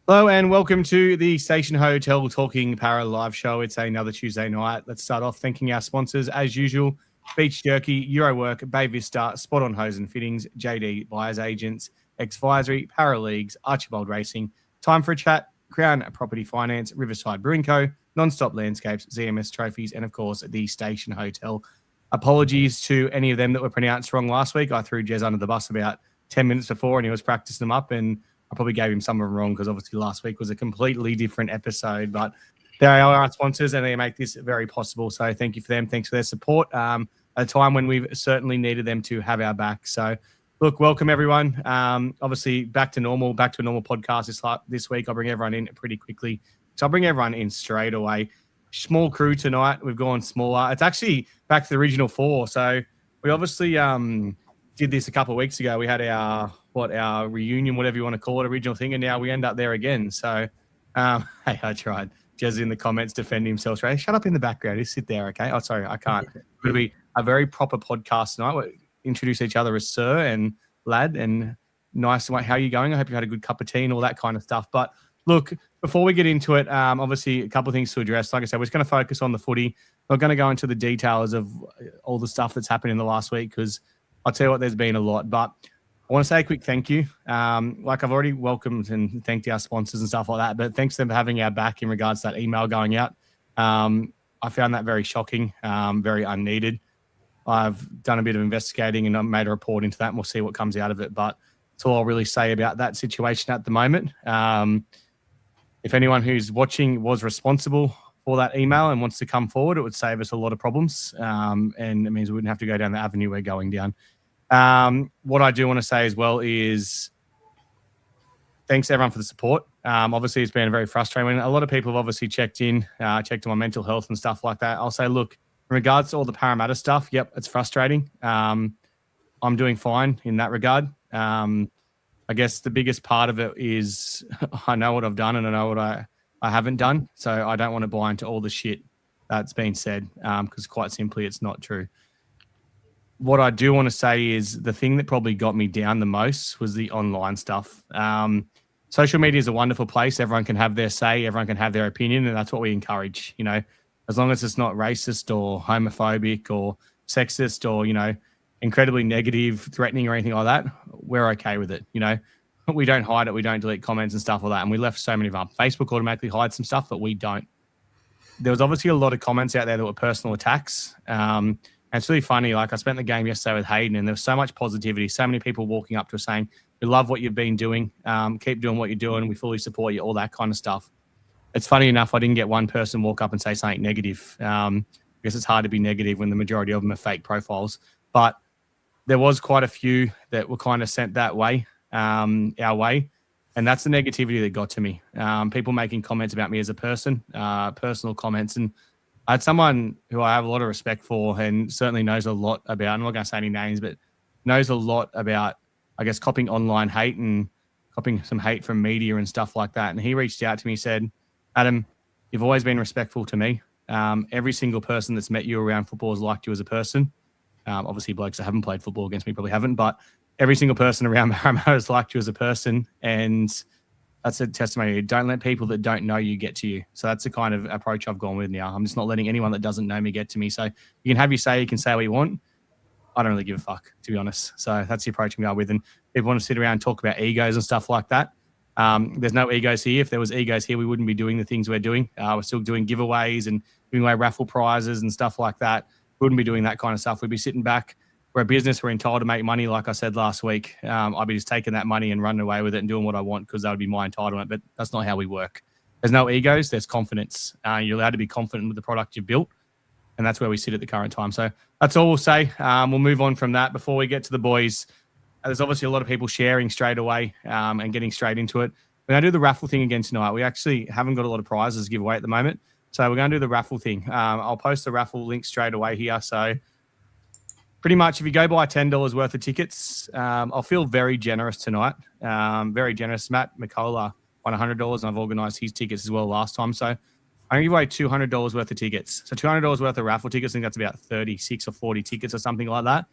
Hello and welcome to the Station Hotel Talking Parra live show. It's another Tuesday night. Let's start off thanking our sponsors as usual: Beach Jerky, Eurowork, Bay Vista, Spot On Hose and Fittings, JD Buyers Agents, Xvisory, Parra Leagues, Archibald Racing, Time for a Chat, Crown Property Finance, Riverside Brewing Co, Nonstop Landscapes, ZMS Trophies, and of course the Station Hotel. Apologies to any of them that were pronounced wrong last week. I threw Jez under the bus about 10 minutes before and he was practicing them up, and I probably gave him some of them wrong because obviously last week was a completely different episode. But they are our sponsors and they make this very possible. So thank you for them. Thanks for their support at a time when we've certainly needed them to have our back. So, look, welcome everyone. Obviously back to a normal podcast this week. I'll bring everyone in pretty quickly. So I'll bring everyone in straight away. Small crew tonight. We've gone smaller. It's actually back to the original four. So we obviously did this a couple of weeks ago. We had our reunion, whatever you want to call it, original thing, and now we end up there again. So, hey, I tried. Jez in the comments defending himself. Right? Shut up in the background. Just sit there, okay? Oh, sorry, I can't. It'll be a very proper podcast tonight. We'll introduce each other as sir and lad, and nice. How are you going? I hope you had a good cup of tea and all that kind of stuff. But look, before we get into it, obviously a couple of things to address. Like I said, we're just going to focus on the footy. We're going to go into the details of all the stuff that's happened in the last week because I'll tell you what, there's been a lot. But I want to say a quick thank you. Like I've already welcomed and thanked our sponsors and stuff like that, but thanks to them for having our back in regards to that email going out. I found that very shocking, very unneeded. I've done a bit of investigating and I made a report into that, and we'll see what comes out of it. But that's all I'll really say about that situation at the moment. If anyone who's watching was responsible for that email and wants to come forward, it would save us a lot of problems, and it means we wouldn't have to go down the avenue we're going down. What I do want to say as well is thanks everyone for the support. Obviously, it's been very frustrating. A lot of people have obviously checked on my mental health and stuff like that. I'll say, look, in regards to all the Parramatta stuff, yep, it's frustrating. I'm doing fine in that regard. I guess the biggest part of it is I know what I've done and I know what I haven't done. So I don't want to buy into all the shit that's been said because quite simply, it's not true. What I do want to say is the thing that probably got me down the most was the online stuff. Social media is a wonderful place. Everyone can have their say. Everyone can have their opinion. And that's what we encourage, as long as it's not racist or homophobic or sexist or, incredibly negative, threatening or anything like that, we're okay with it. We don't hide it. We don't delete comments and stuff like that. And we left so many of them. Facebook automatically hides some stuff, but we don't. There was obviously a lot of comments out there that were personal attacks. And it's really funny. Like I spent the game yesterday with Hayden and there was so much positivity, so many people walking up to us saying, we love what you've been doing. Keep doing what you're doing. We fully support you, all that kind of stuff. It's funny enough, I didn't get one person walk up and say something negative. I guess it's hard to be negative when the majority of them are fake profiles. But there was quite a few that were kind of sent that way, our way. And that's the negativity that got to me. People making comments about me as a person, personal comments. And I had someone who I have a lot of respect for and certainly knows a lot about, I'm not going to say any names, but knows a lot about, I guess, copying online hate and copying some hate from media and stuff like that. And he reached out to me and said, Adam, you've always been respectful to me. Every single person that's met you around football has liked you as a person. Obviously, blokes that haven't played football against me probably haven't, but every single person around Parramatta has liked you as a person. And that's a testimony. Don't let people that don't know you get to you. So that's the kind of approach I've gone with now. I'm just not letting anyone that doesn't know me get to me. So you can have your say, you can say what you want. I don't really give a fuck, to be honest. So that's the approach I'm going with. And people want to sit around and talk about egos and stuff like that. There's no egos here. If there was egos here, we wouldn't be doing the things we're doing. We're still doing giveaways and giving away raffle prizes and stuff like that. We wouldn't be doing that kind of stuff. We'd be sitting back. We're a business. We're entitled to make money, like I said last week. I'd be just taking that money and running away with it and doing what I want because that would be my entitlement. But that's not how we work. There's no egos. There's confidence. You're allowed to be confident with the product you've built. And that's where we sit at the current time. So that's all we'll say. We'll move on from that. Before we get to the boys, there's obviously a lot of people sharing straight away and getting straight into it. We're going to do the raffle thing again tonight. We actually haven't got a lot of prizes to give away at the moment. So we're going to do the raffle thing. I'll post the raffle link straight away here. So pretty much if you go buy $10 worth of tickets, I'll feel very generous tonight. Very generous. Matt McCullough won $100 and I've organised his tickets as well last time. So I'm going to give away $200 worth of tickets. So $200 worth of raffle tickets, I think that's about 36 or 40 tickets or something like that.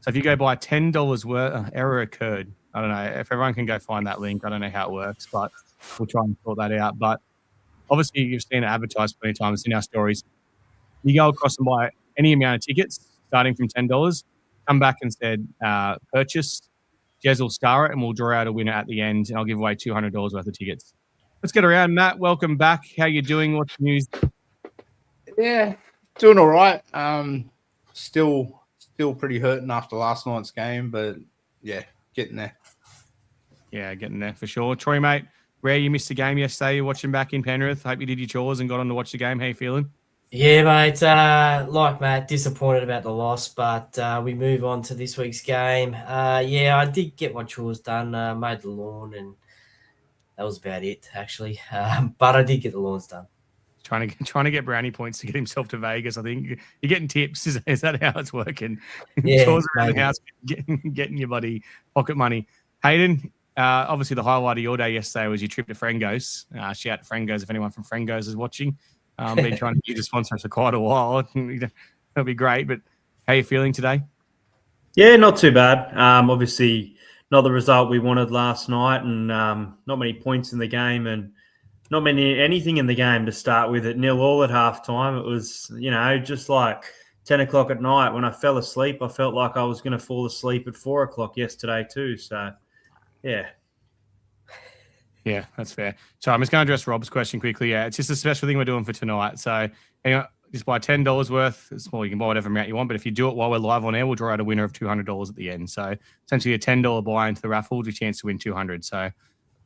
So if you go buy $10 worth, error occurred. I don't know if everyone can go find that link. I don't know how it works, but we'll try and sort that out. But obviously, you've seen it advertised plenty of times in our stories. You go across and buy any amount of tickets, starting from $10. Come back and said purchase. Jez will star it, and we'll draw out a winner at the end, and I'll give away $200 worth of tickets. Let's get around. Matt, welcome back. How you doing? What's the news? Yeah, doing all right. Still pretty hurting after last night's game, but yeah, getting there. Yeah, getting there for sure. Troy, mate, rare you missed the game yesterday. You're watching back in Penrith. Hope you did your chores and got on to watch the game. How you feeling? Yeah, mate. Like Matt, disappointed about the loss, but we move on to this week's game. Yeah, I did get my chores done. Made the lawn, and that was about it, actually. But I did get the lawns done. Trying to get brownie points to get himself to Vegas. I think you're getting tips. Is that how it's working? Yeah, chores around the house, getting your buddy pocket money. Hayden, obviously the highlight of your day yesterday was your trip to Frengos. Shout out to Frengos if anyone from Frengos is watching. Been trying to use a sponsor for quite a while. That'll be great. But how are you feeling today? Yeah, not too bad. Obviously, not the result we wanted last night, and not many points in the game, and not anything in the game to start with. At 0-0 at halftime, it was just like 10 o'clock at night. When I fell asleep, I felt like I was going to fall asleep at 4 o'clock yesterday too. So, yeah. Yeah, that's fair. So I'm just going to address Rob's question quickly. Yeah, it's just a special thing we're doing for tonight. So anyway, just buy $10 worth. It's small. You can buy whatever amount you want. But if you do it while we're live on air, we'll draw out a winner of $200 at the end. So essentially a $10 buy into the raffle with a chance to win $200. So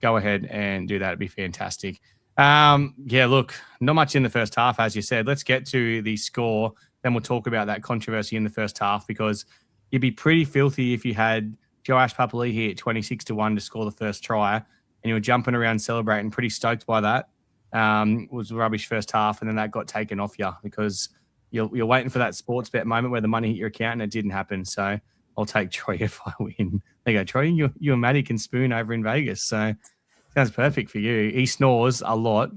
go ahead and do that. It'd be fantastic. Yeah, look, not much in the first half, as you said. Let's get to the score. Then we'll talk about that controversy in the first half, because you'd be pretty filthy if you had Joash Papali'i at 26-1 to score the first try, and you were jumping around celebrating, pretty stoked by that. It was a rubbish first half, and then that got taken off you because you're waiting for that sports bet moment where the money hit your account, and it didn't happen. So I'll take Troy if I win. There you go, Troy. You and Maddie can spoon over in Vegas. So sounds perfect for you. He snores a lot,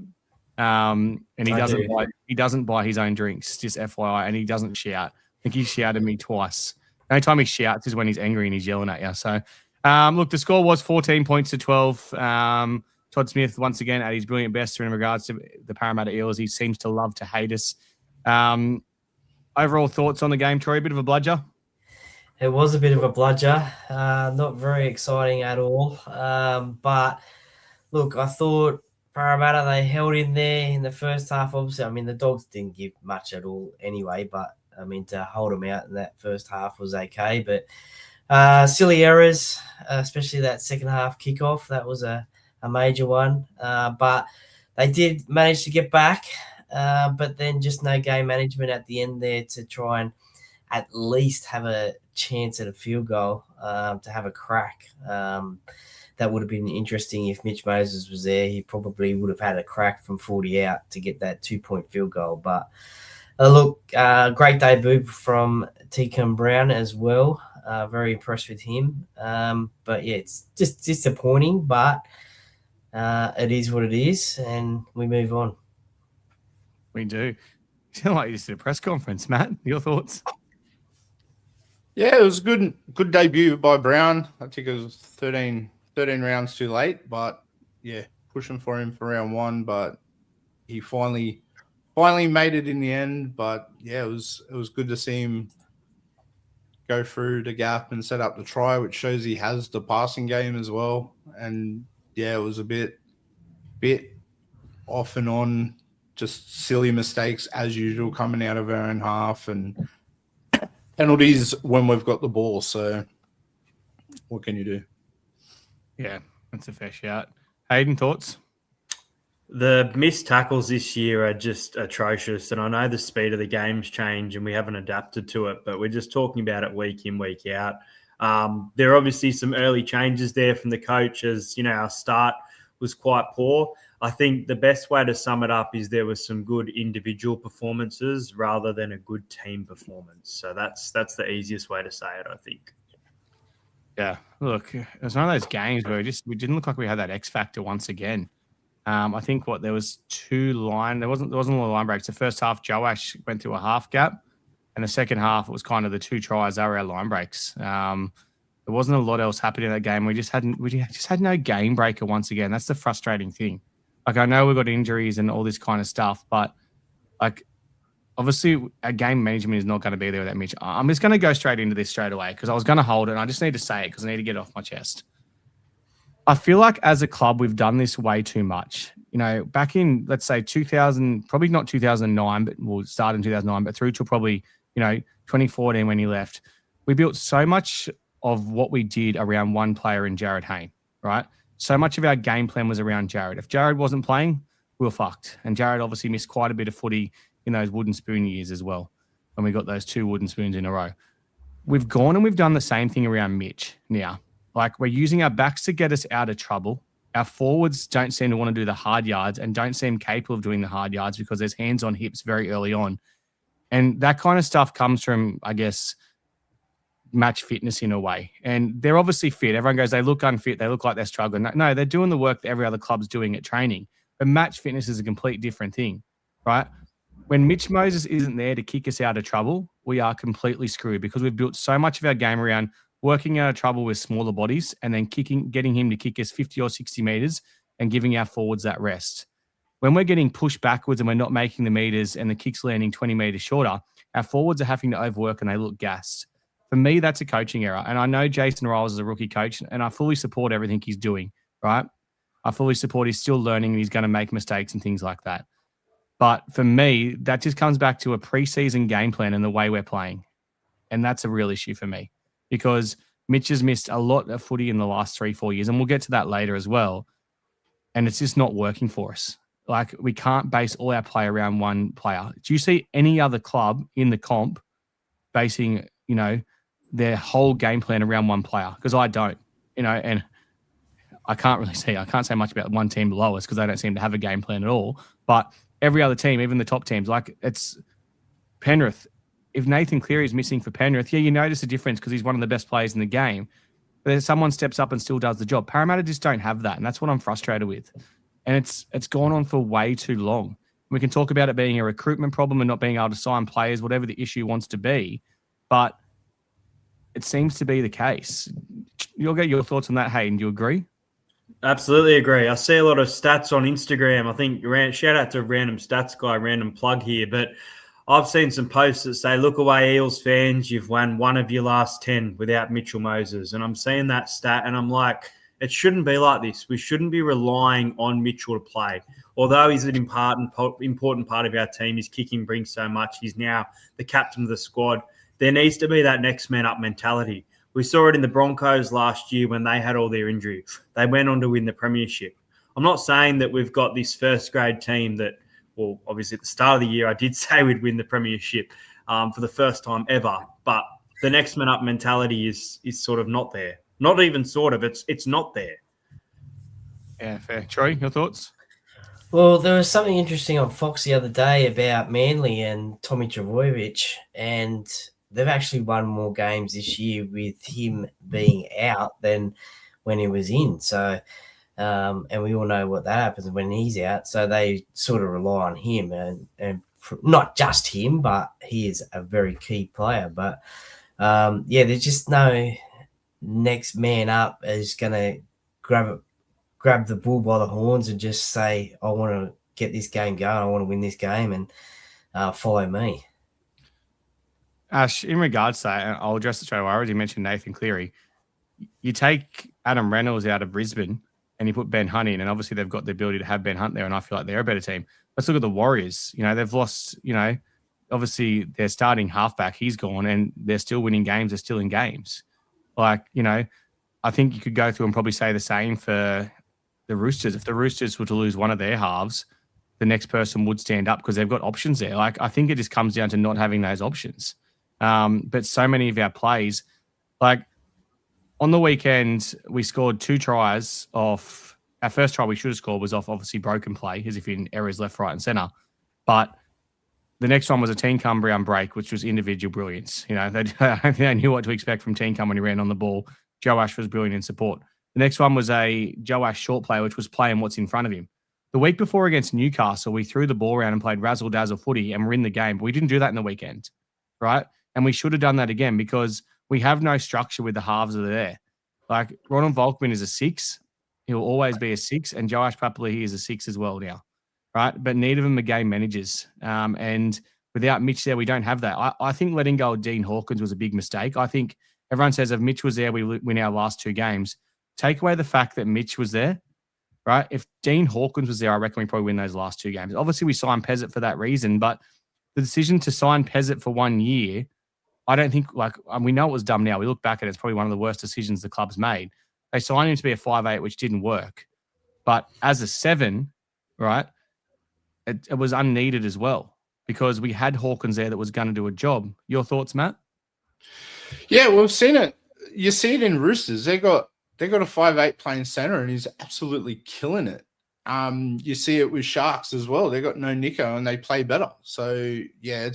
and he doesn't buy his own drinks, just FYI, and he doesn't shout. I think he shouted me twice. The only time he shouts is when he's angry and he's yelling at you. So, look, the score was 14 points to 12. Todd Smith, once again, at his brilliant best in regards to the Parramatta Eels. He seems to love to hate us. Overall thoughts on the game, Troy? A bit of a bludger? It was a bit of a bludger. Not very exciting at all. But, look, I thought Parramatta, they held in there in the first half. Obviously, I mean, the Dogs didn't give much at all anyway, but, I mean, to hold them out in that first half was okay. But silly errors, especially that second half kickoff, that was a major one. But they did manage to get back, but then just no game management at the end there to try and at least have a chance at a field goal, to have a crack. That would have been interesting if Mitch Moses was there. He probably would have had a crack from 40 out to get that 2-point field goal. But look, great debut from Teacon Brown as well. Very impressed with him. But yeah, it's just disappointing, but it is what it is, and we move on. We do. You sound like you just did a press conference, Matt. Your thoughts? Yeah, it was a good debut by Brown. I think it was 13 rounds too late, but yeah, pushing for him for round one, but he finally made it in the end. But yeah, it was good to see him go through the gap and set up the try, which shows he has the passing game as well. And yeah, it was a bit off and on, just silly mistakes as usual coming out of our own half and penalties when we've got the ball. So what can you do? Yeah, that's a fair shout. Hayden, thoughts? The missed tackles this year are just atrocious, and I know the speed of the game's changed and we haven't adapted to it, but we're just talking about it week in, week out. There are obviously some early changes there from the coach, as our start was quite poor. I think the best way to sum it up is there was some good individual performances rather than a good team performance. So that's the easiest way to say it, I think. Yeah, look, it was one of those games where we didn't look like we had that X factor once again. I think there was there wasn't a lot of line breaks. The first half, Joash went through a half gap, and the second half it was kind of the two tries that were our line breaks. There wasn't a lot else happening in that game. We just had no game breaker once again. That's the frustrating thing. Like, I know we've got injuries and all this kind of stuff, but like, obviously our game management is not going to be there without Mitch. I'm just going to go straight into this straight away because I was going to hold it and I just need to say it because I need to get it off my chest. I feel like as a club, we've done this way too much. You know, back in, let's say 2000, probably not 2009, but we'll start in 2009, but through to probably, 2014 when he left, we built so much of what we did around one player in Jared Hayne, right? So much of our game plan was around Jared. If Jared wasn't playing, we were fucked. And Jared obviously missed quite a bit of footy in those wooden spoon years as well, when we got those 2 wooden spoons in a row. We've gone and we've done the same thing around Mitch now. Like, we're using our backs to get us out of trouble. Our forwards don't seem to want to do the hard yards and don't seem capable of doing the hard yards because there's hands on hips very early on. And that kind of stuff comes from, I guess, match fitness in a way. And they're obviously fit. Everyone goes, they look unfit. They look like they're struggling. No, they're doing the work that every other club's doing at training. But match fitness is a complete different thing, right? When Mitch Moses isn't there to kick us out of trouble, we are completely screwed because we've built so much of our game around working out of trouble with smaller bodies and then getting him to kick us 50 or 60 meters and giving our forwards that rest. When we're getting pushed backwards and we're not making the meters and the kick's landing 20 meters shorter, our forwards are having to overwork and they look gassed. For me, that's a coaching error. And I know Jason Riles is a rookie coach and I fully support everything he's doing, right? I fully support he's still learning and he's going to make mistakes and things like that. But for me, that just comes back to a preseason game plan and the way we're playing. And that's a real issue for me because Mitch has missed a lot of footy in the last 3-4 years. And we'll get to that later as well. And it's just not working for us. Like, we can't base all our play around one player. Do you see any other club in the comp basing, their whole game plan around one player? Because I don't, and I can't say much about one team below us because they don't seem to have a game plan at all. But every other team, even the top teams, like it's Penrith. If Nathan Cleary is missing for Penrith, you notice a difference because he's one of the best players in the game. But if someone steps up and still does the job, Parramatta just don't have that. And that's what I'm frustrated with. And it's gone on for way too long. We can talk about it being a recruitment problem and not being able to sign players, whatever the issue wants to be. But it seems to be the case. You'll get your thoughts on that, Hayden. Do you agree? Absolutely agree. I see a lot of stats on Instagram. I think shout out to random stats guy, random plug here. But I've seen some posts that say, look away, Eels fans, you've won 1 of your last 10 without Mitchell Moses. And I'm seeing that stat and I'm like, it shouldn't be like this. We shouldn't be relying on Mitchell to play. Although he's an important part of our team, his kicking brings so much. He's now the captain of the squad. There needs to be that next man up mentality. We saw it in the Broncos last year when they had all their injuries. They went on to win the premiership. I'm not saying that we've got this first grade team that, well, obviously at the start of the year, I did say we'd win the premiership for the first time ever. But the next man up mentality is sort of not there. Not even sort of. It's not there. Yeah, fair. Troy, your thoughts? Well, there was something interesting on Fox the other day about Manly and Tommy Trbojevic, and they've actually won more games this year with him being out than when he was in. So, and we all know what that happens when he's out. So they sort of rely on him, and not just him, but he is a very key player. But there's just no next man up is going to grab the bull by the horns and just say, I want to get this game going. I want to win this game and follow me. Ash, in regards to that, I'll address it straight away. I already mentioned Nathan Cleary. You take Adam Reynolds out of Brisbane and you put Ben Hunt in, and obviously they've got the ability to have Ben Hunt there, and I feel like they're a better team. Let's look at the Warriors. They've lost, obviously their starting halfback, he's gone, and they're still winning games. They're still in games. Like, I think you could go through and probably say the same for the Roosters. If the Roosters were to lose one of their halves, the next person would stand up because they've got options there. Like, I think it just comes down to not having those options. But so many of our plays, like on the weekend, we scored 2 tries off. Our first try we should have scored was off obviously broken play, as if in errors left, right, and center. But the next one was a Team Cumbrian break, which was individual brilliance. They knew what to expect from Team Cum when he ran on the ball. Joe Ash was brilliant in support. The next one was a Joe Ash short play, which was playing what's in front of him. The week before against Newcastle, we threw the ball around and played razzle-dazzle footy and we're in the game. But we didn't do that in the weekend, right? And we should have done that again because we have no structure with the halves that are there. Like Ronald Volkman is a 6. He'll always be a 6, and Joash Papali'i is a 6 as well now, right? But neither of them are game managers. And without Mitch there, we don't have that. I think letting go of Dean Hawkins was a big mistake. I think everyone says if Mitch was there, we win our last 2 games. Take away the fact that Mitch was there, right? If Dean Hawkins was there, I reckon we probably win those last 2 games. Obviously, we signed Pezzett for that reason, but the decision to sign Pezzett for 1 year, I don't think, we know it was dumb now. We look back at it, it's probably one of the worst decisions the club's made. They signed him to be a 5'8", which didn't work. But as a 7, right, it was unneeded as well because we had Hawkins there that was going to do a job. Your thoughts, Matt? Yeah, we've seen it. You see it in Roosters. They got a 5'8" playing center, and he's absolutely killing it. You see it with Sharks as well. They got no Nico, and they play better. So yeah,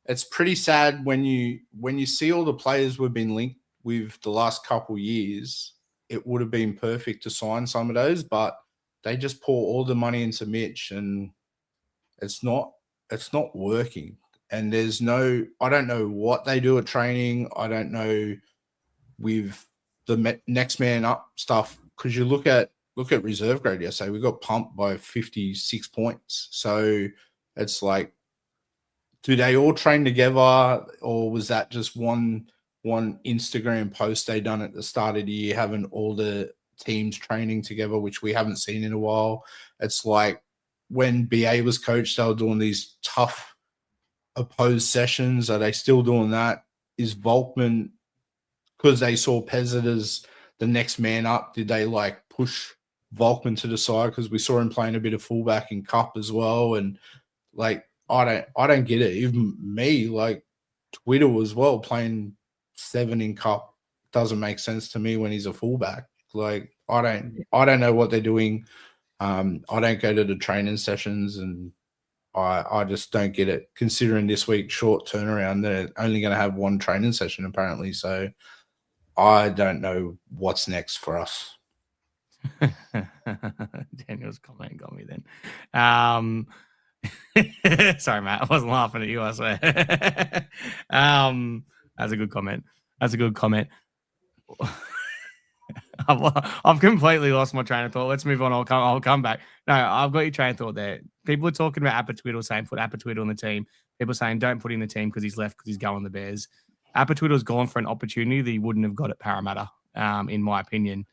it's pretty sad when you see all the players we've been linked with the last couple years. It would have been perfect to sign some of those, but they just pour all the money into Mitch, and it's not working. And I don't know what they do at training. I don't know with the next man up stuff, because you look at reserve grade yesterday, we got pumped by 56 points. So it's like, do they all train together, or was that just one Instagram post they done at the start of the year, having all the teams training together, which we haven't seen in a while? It's like when BA was coached, they were doing these tough opposed sessions. Are they still doing that? Is Volkman, because they saw Pezzett as the next man up, did they push Volkman to the side? Because we saw him playing a bit of fullback in Cup as well. And I don't get it. Even me, Twitter as well, playing 7 in Cup doesn't make sense to me when he's a fullback. I don't know what they're doing. I don't go to the training sessions, and I just don't get it. Considering this week short turnaround, they're only going to have 1 training session apparently. So I don't know what's next for us. Daniel's comment got me then. Sorry, Matt. I wasn't laughing at you, I swear. That's a good comment. I've completely lost my train of thought. Let's move on. I'll come back. No, I've got your train of thought there. People are talking about Apatwiddle, saying put Apatwiddle on the team. People are saying don't put him in the team because he's left because he's going the Bears. Apatwiddle's gone for an opportunity that he wouldn't have got at Parramatta, in my opinion.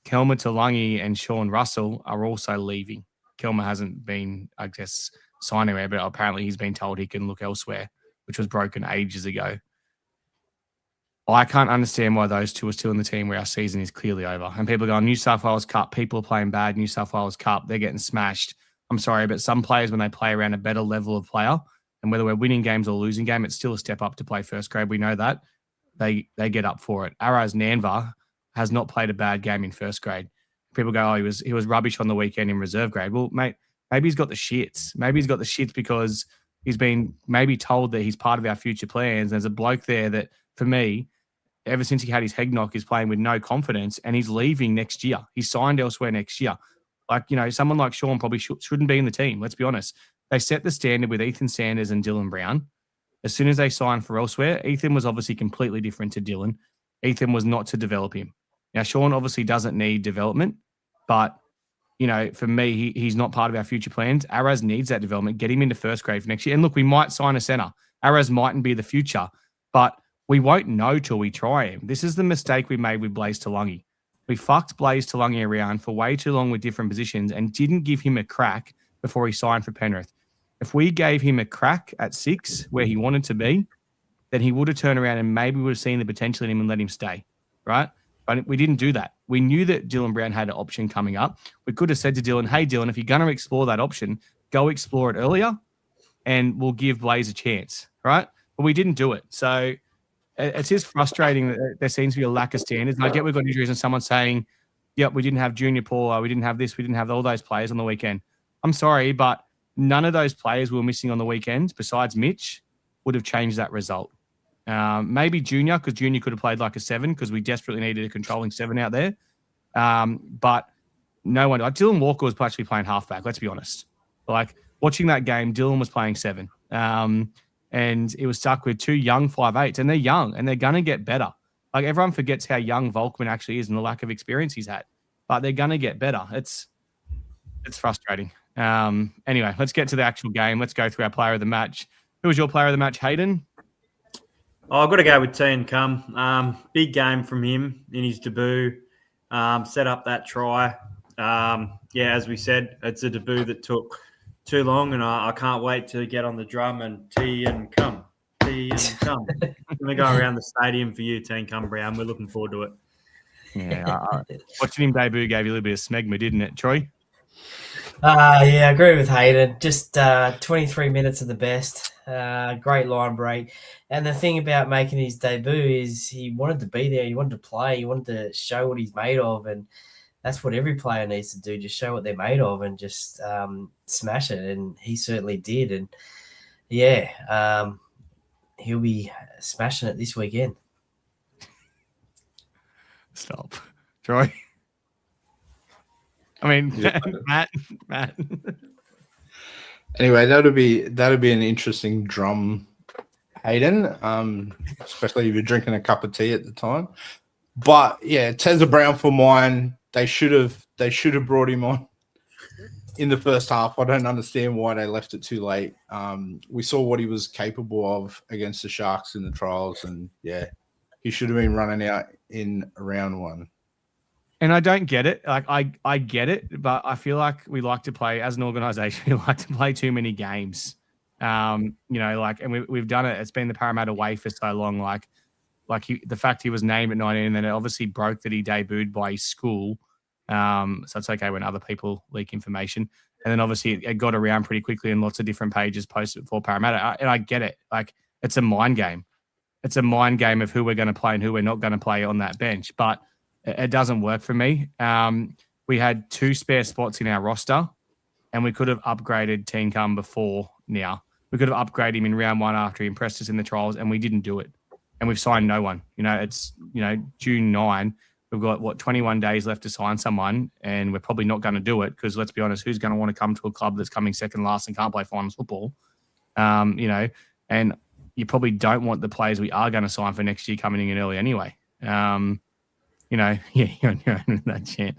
Kelma Talangi and Sean Russell are also leaving. Kelma hasn't been, I guess, signed anywhere, but apparently he's been told he can look elsewhere, which was broken ages ago. I can't understand why those 2 are still in the team where our season is clearly over. And people are going, New South Wales Cup, people are playing bad, New South Wales Cup, they're getting smashed. I'm sorry, but some players, when they play around a better level of player, and whether we're winning games or losing game, it's still a step up to play first grade. We know that. They get up for it. Araz Nanva has not played a bad game in first grade. People go, oh, he was rubbish on the weekend in reserve grade. Well, mate, maybe he's got the shits. Maybe he's got the shits because he's been maybe told that he's part of our future plans. There's a bloke there that, for me, ever since he had his head knock, is playing with no confidence, and he's leaving next year. He's signed elsewhere next year. Someone like Sean probably shouldn't be in the team. Let's be honest. They set the standard with Ethan Sanders and Dylan Brown. As soon as they signed for elsewhere, Ethan was obviously completely different to Dylan. Ethan was not to develop him. Now, Sean obviously doesn't need development, but, for me, he's not part of our future plans. Araz needs that development. Get him into first grade for next year. And look, we might sign a center. Araz mightn't be the future, but we won't know till we try him. This is the mistake we made with Blaze Talangi. We fucked Blaze Talangi around for way too long with different positions and didn't give him a crack before he signed for Penrith. If we gave him a crack at 6 where he wanted to be, then he would have turned around and maybe would have seen the potential in him and let him stay, right? But we didn't do that. We knew that Dylan Brown had an option coming up. We could have said to Dylan, hey, Dylan, if you're going to explore that option, go explore it earlier and we'll give Blaze a chance, right? But we didn't do it. So it's just frustrating that there seems to be a lack of standards. And I get we've got injuries and someone saying, yep, we didn't have Junior Paul, we didn't have this, we didn't have all those players on the weekend. I'm sorry, but none of those players we were missing on the weekend, besides Mitch, would have changed that result. Maybe Junior, because Junior could have played like a 7 because we desperately needed a controlling 7 out there. But no one, Dylan Walker was actually playing halfback, let's be honest. Watching that game, Dylan was playing 7. and it was stuck with 2 young 5'8s, and they're young and they're going to get better. Like everyone forgets how young Volkman actually is and the lack of experience he's had, but they're going to get better. It's frustrating. Anyway, let's get to the actual game. Let's go through our player of the match. Who was your player of the match, Hayden? I've got to go with Tencum. Big game from him in his debut. Set up that try. As we said, it's a debut that took too long, and I can't wait to get on the drum and T and come. I'm going to go around the stadium for you, Tencum Brown. We're looking forward to it. Yeah, watching him debut gave you a little bit of smegma, didn't it, Troy? I agree with Hayden. Just 23 minutes of the best. Great line break. And the thing about making his debut is he wanted to be there. He wanted to play. He wanted to show what he's made of. And that's what every player needs to do, just show what they're made of and just smash it. And he certainly did. And, he'll be smashing it this weekend. Stop. Troy? I mean, Yeah. Matt. Anyway, that'll be an interesting drum, Hayden. Especially if you're drinking a cup of tea at the time. But yeah, Tezza Brown for mine. They should have brought him on in the first half. I don't understand why they left it too late. We saw what he was capable of against the Sharks in the trials, and yeah, he should have been running out in round 1. And I don't get it. Like I get it, but I feel like we like to play as an organization. We like to play too many games. And we've done it. It's been the Parramatta way for so long. The fact he was named at 19, and then it obviously broke that he debuted by his school. So it's okay when other people leak information. And then obviously it got around pretty quickly and lots of different pages posted for Parramatta. And I get it. Like it's a mind game. It's a mind game of who we're going to play and who we're not going to play on that bench. But it doesn't work for me. We had 2 spare spots in our roster, and we could have upgraded Tencum before now. We could have upgraded him in round 1 after he impressed us in the trials, and we didn't do it. And we've signed no one. It's June 9. We've got 21 days left to sign someone, and we're probably not going to do it because let's be honest, who's going to want to come to a club that's coming second last and can't play finals football? And you probably don't want the players we are going to sign for next year coming in early anyway. You're on that chant.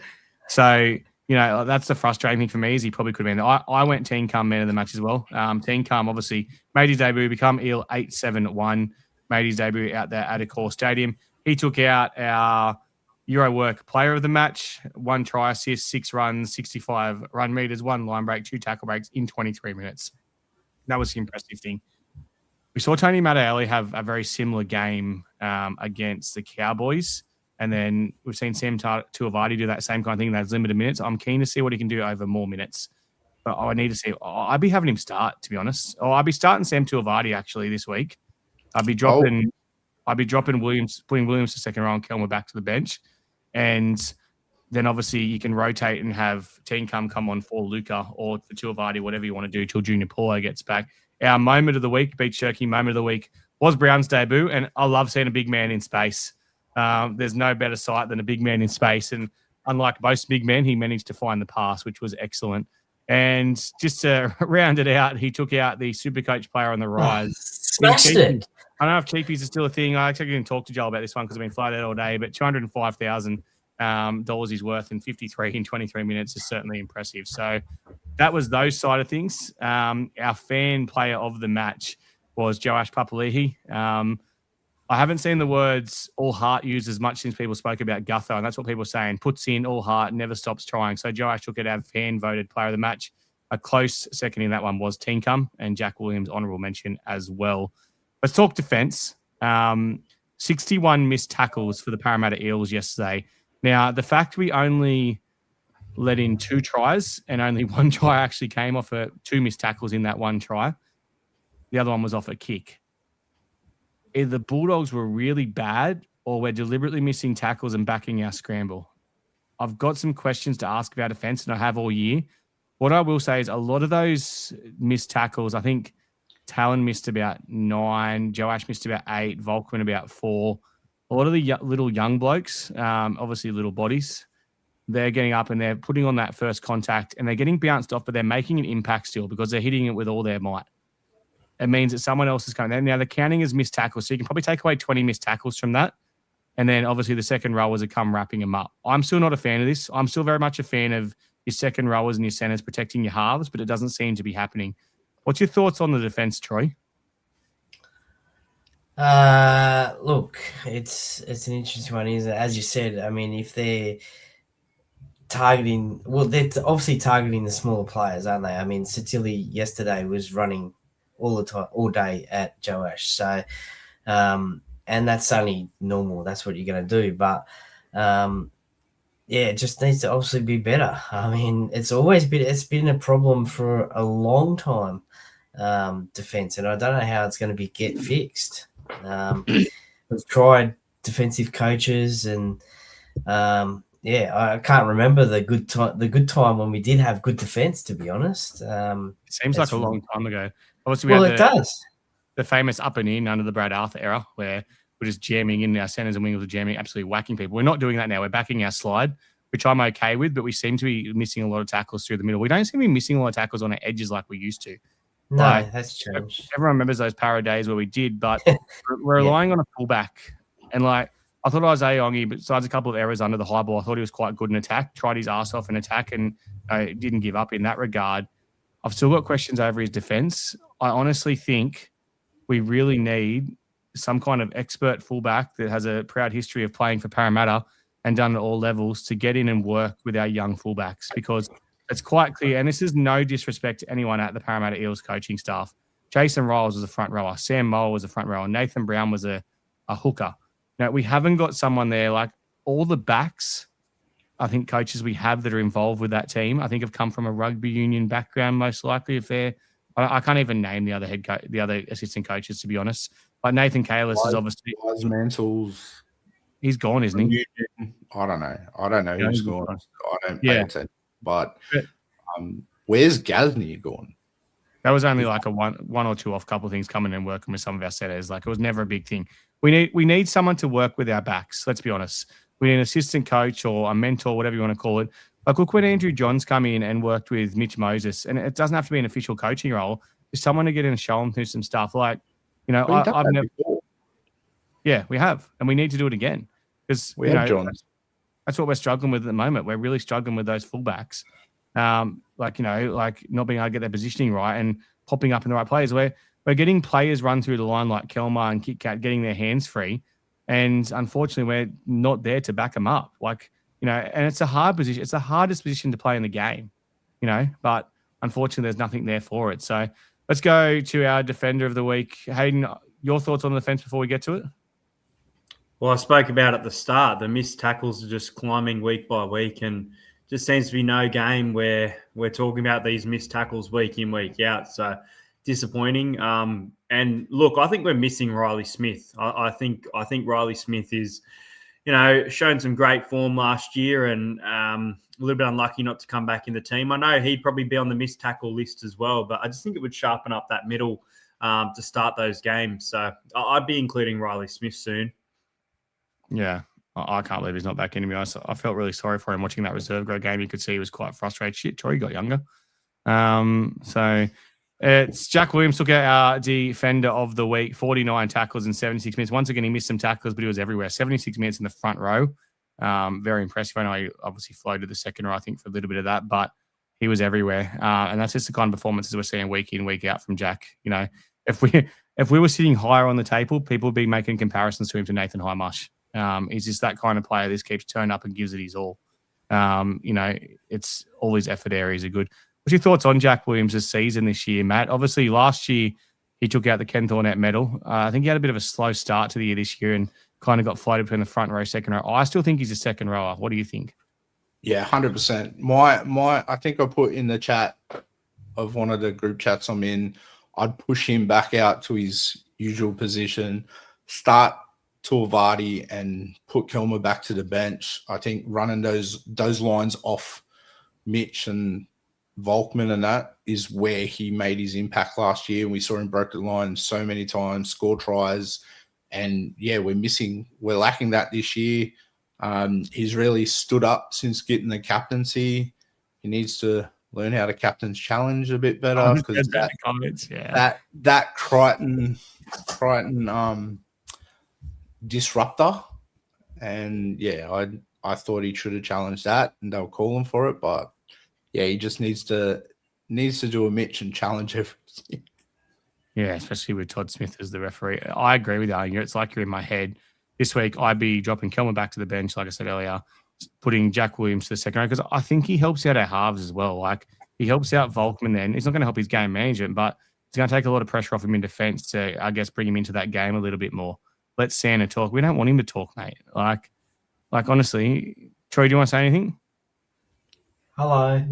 So, that's the frustrating thing for me is he probably could have been there. I went Tencum man of the match as well. Tencum obviously made his debut, become Eel 8-7-1, made his debut out there at Accor Stadium. He took out our Euro Work player of the match, 1 try assist, 6 runs, 65 run meters, 1 line break, 2 tackle breaks in 23 minutes. That was the impressive thing. We saw Tony Mataele have a very similar game against the Cowboys. And then we've seen Sam Tuivasa do that same kind of thing. That's limited minutes. I'm keen to see what he can do over more minutes. But I need to see. I'd be having him start, to be honest. I'd be starting Sam Tuivasa actually this week. I'd be dropping Williams, putting Williams to second row and Kelmer back to the bench. And then obviously you can rotate and have Tencum come on for Luca or for Tuivasa, whatever you want to do till Junior Paulo gets back. Our moment of the week, Beach Jerky moment of the week, was Brown's debut. And I love seeing a big man in space. There's no better sight than a big man in space. And unlike most big men, he managed to find the pass, which was excellent. And just to round it out, he took out the Supercoach player on the rise. Smashed it. I don't know if cheapies are still a thing. I actually didn't talk to Joel about this one because I've been flat out all day, but $205,000 he's worth and 53 in 23 minutes is certainly impressive. So that was those side of things. Our fan player of the match was Joash Papali'i. I haven't seen the words all heart used as much since people spoke about Gutho, and that's what people are saying. Puts in all heart, never stops trying. So Joash took it out fan-voted player of the match. A close second in that one was Tencum and Jack Williams, honourable mention as well. Let's talk defence. 61 missed tackles for the Parramatta Eels yesterday. Now, the fact we only let in 2 tries and only 1 try actually came off 2 missed tackles in that 1 try. The other one was off a kick. Either the Bulldogs were really bad or we're deliberately missing tackles and backing our scramble. I've got some questions to ask about defence, and I have all year. What I will say is a lot of those missed tackles, I think Talon missed about 9, Joash missed about 8, Volkman about 4. A lot of the little young blokes, obviously little bodies, they're getting up and they're putting on that first contact and they're getting bounced off, but they're making an impact still because they're hitting it with all their might. it means that someone else is coming there. Now, the counting is missed tackles, so you can probably take away 20 missed tackles from that. And then obviously the second rowers would come wrapping them up. I'm still not a fan of this. I'm still very much a fan of your second rowers and your centers protecting your halves, but it doesn't seem to be happening. What's your thoughts on the defense, Troy? Look, it's an interesting one, isn't it? As you said, I mean, if they're targeting, well, they're obviously targeting the smaller players, aren't they? I mean, Satili yesterday was running all the time, all day at Joash. So, and that's only normal. That's what you're going to do. But, yeah, it just needs to obviously be better. I mean, it's been a problem for a long time, defense, and I don't know how it's going to get fixed. We've tried defensive coaches, and I can't remember the good time when we did have good defense. To be honest, it seems like a long time ago. Obviously, it does. The famous up and in under the Brad Arthur era, where we're just jamming in our centers and wingers are jamming, absolutely whacking people. We're not doing that now. We're backing our slide, which I'm okay with, but we seem to be missing a lot of tackles through the middle. We don't seem to be missing a lot of tackles on our edges like we used to. No, that's changed. Everyone remembers those Parra days where we did, but we're relying on a fullback. And I thought Isaiah Ongi, besides a couple of errors under the high ball, I thought he was quite good in attack, tried his ass off in attack, and didn't give up in that regard. I've still got questions over his defense. I honestly think we really need some kind of expert fullback that has a proud history of playing for Parramatta and done at all levels to get in and work with our young fullbacks, because it's quite clear, and this is no disrespect to anyone at the Parramatta Eels coaching staff. Jason Riles was a front rower. Sam Moll was a front rower. Nathan Brown was a hooker. Now, we haven't got someone there. Like, all the backs, I think coaches we have that are involved with that team, I think have come from a rugby union background, most likely. If they're, I can't even name the other assistant coaches, to be honest. But Nathan Kalis is obviously Mantles. He's gone, isn't he? I don't know who's gone. I don't pay attention. But where's Gazni gone? That was only like a one or two off couple of things coming and working with some of our setters. Like, it was never a big thing. We need someone to work with our backs. Let's be honest. We need an assistant coach or a mentor, whatever you want to call it. Like, look, when Andrew Johns come in and worked with Mitch Moses, and it doesn't have to be an official coaching role, just someone to get in and show them through some stuff. Like, I've never. Yeah, we have, and we need to do it again, because Johns. That's what we're struggling with at the moment. We're really struggling with those fullbacks, like not being able to get their positioning right and popping up in the right players. We're getting players run through the line like Kelmar and Kit Kat, getting their hands free, and unfortunately, we're not there to back them up. And it's a hard position. It's the hardest position to play in the game, but unfortunately, there's nothing there for it. So let's go to our defender of the week. Hayden, your thoughts on the defense before we get to it? Well, I spoke about at the start, the missed tackles are just climbing week by week, and just seems to be no game where we're talking about these missed tackles week in, week out. So disappointing. And look, I think we're missing Riley Smith. I think Riley Smith is, shown some great form last year, and a little bit unlucky not to come back in the team. I know he'd probably be on the missed tackle list as well, but I just think it would sharpen up that middle to start those games. So I'd be including Riley Smith soon. Yeah, I can't believe he's not back in. I felt really sorry for him watching that reserve grade game. You could see he was quite frustrated. Shit, Troy got younger. So it's Jack Williams took out our defender of the week, 49 tackles in 76 minutes. Once again, he missed some tackles, but he was everywhere. 76 minutes in the front row. Very impressive. I know he obviously floated the second row, I think, for a little bit of that, but he was everywhere. And that's just the kind of performances we're seeing week in, week out from Jack. If we were sitting higher on the table, people would be making comparisons to him to Nathan Highmarsh. He's just that kind of player. This keeps turning up and gives it his all. It's all his effort areas are good. What's your thoughts on Jack Williams' season this year, Matt? Obviously, last year he took out the Ken Thornett medal. I think he had a bit of a slow start to the year this year and kind of got floated between the front row, second row. I still think he's a second rower. What do you think? Yeah, 100%. I think I put in the chat of one of the group chats I'm in, I'd push him back out to his usual position, start Tuivasa and put Kelmer back to the bench. I think running those lines off Mitch and Volkman and that is where he made his impact last year. We saw him broke the line so many times, score tries, and we're lacking that this year. He's really stood up since getting the captaincy. He needs to learn how to captain's challenge a bit better because comments, yeah. that Crichton disruptor, and yeah, I thought he should have challenged that, and they were calling for it, but yeah, he just needs to do a Mitch and challenge everything. Yeah, especially with Todd Smith as the referee. I agree with you. It's like you're in my head. This week, I'd be dropping Kelman back to the bench, like I said earlier, putting Jack Williams to the second row, because I think he helps out our halves as well. Like, he helps out Volkman then. He's not going to help his game management, but it's going to take a lot of pressure off him in defence to, I guess, bring him into that game a little bit more. Let Santa talk. We don't want him to talk, mate. Like honestly, Troy, do you want to say anything? Hello.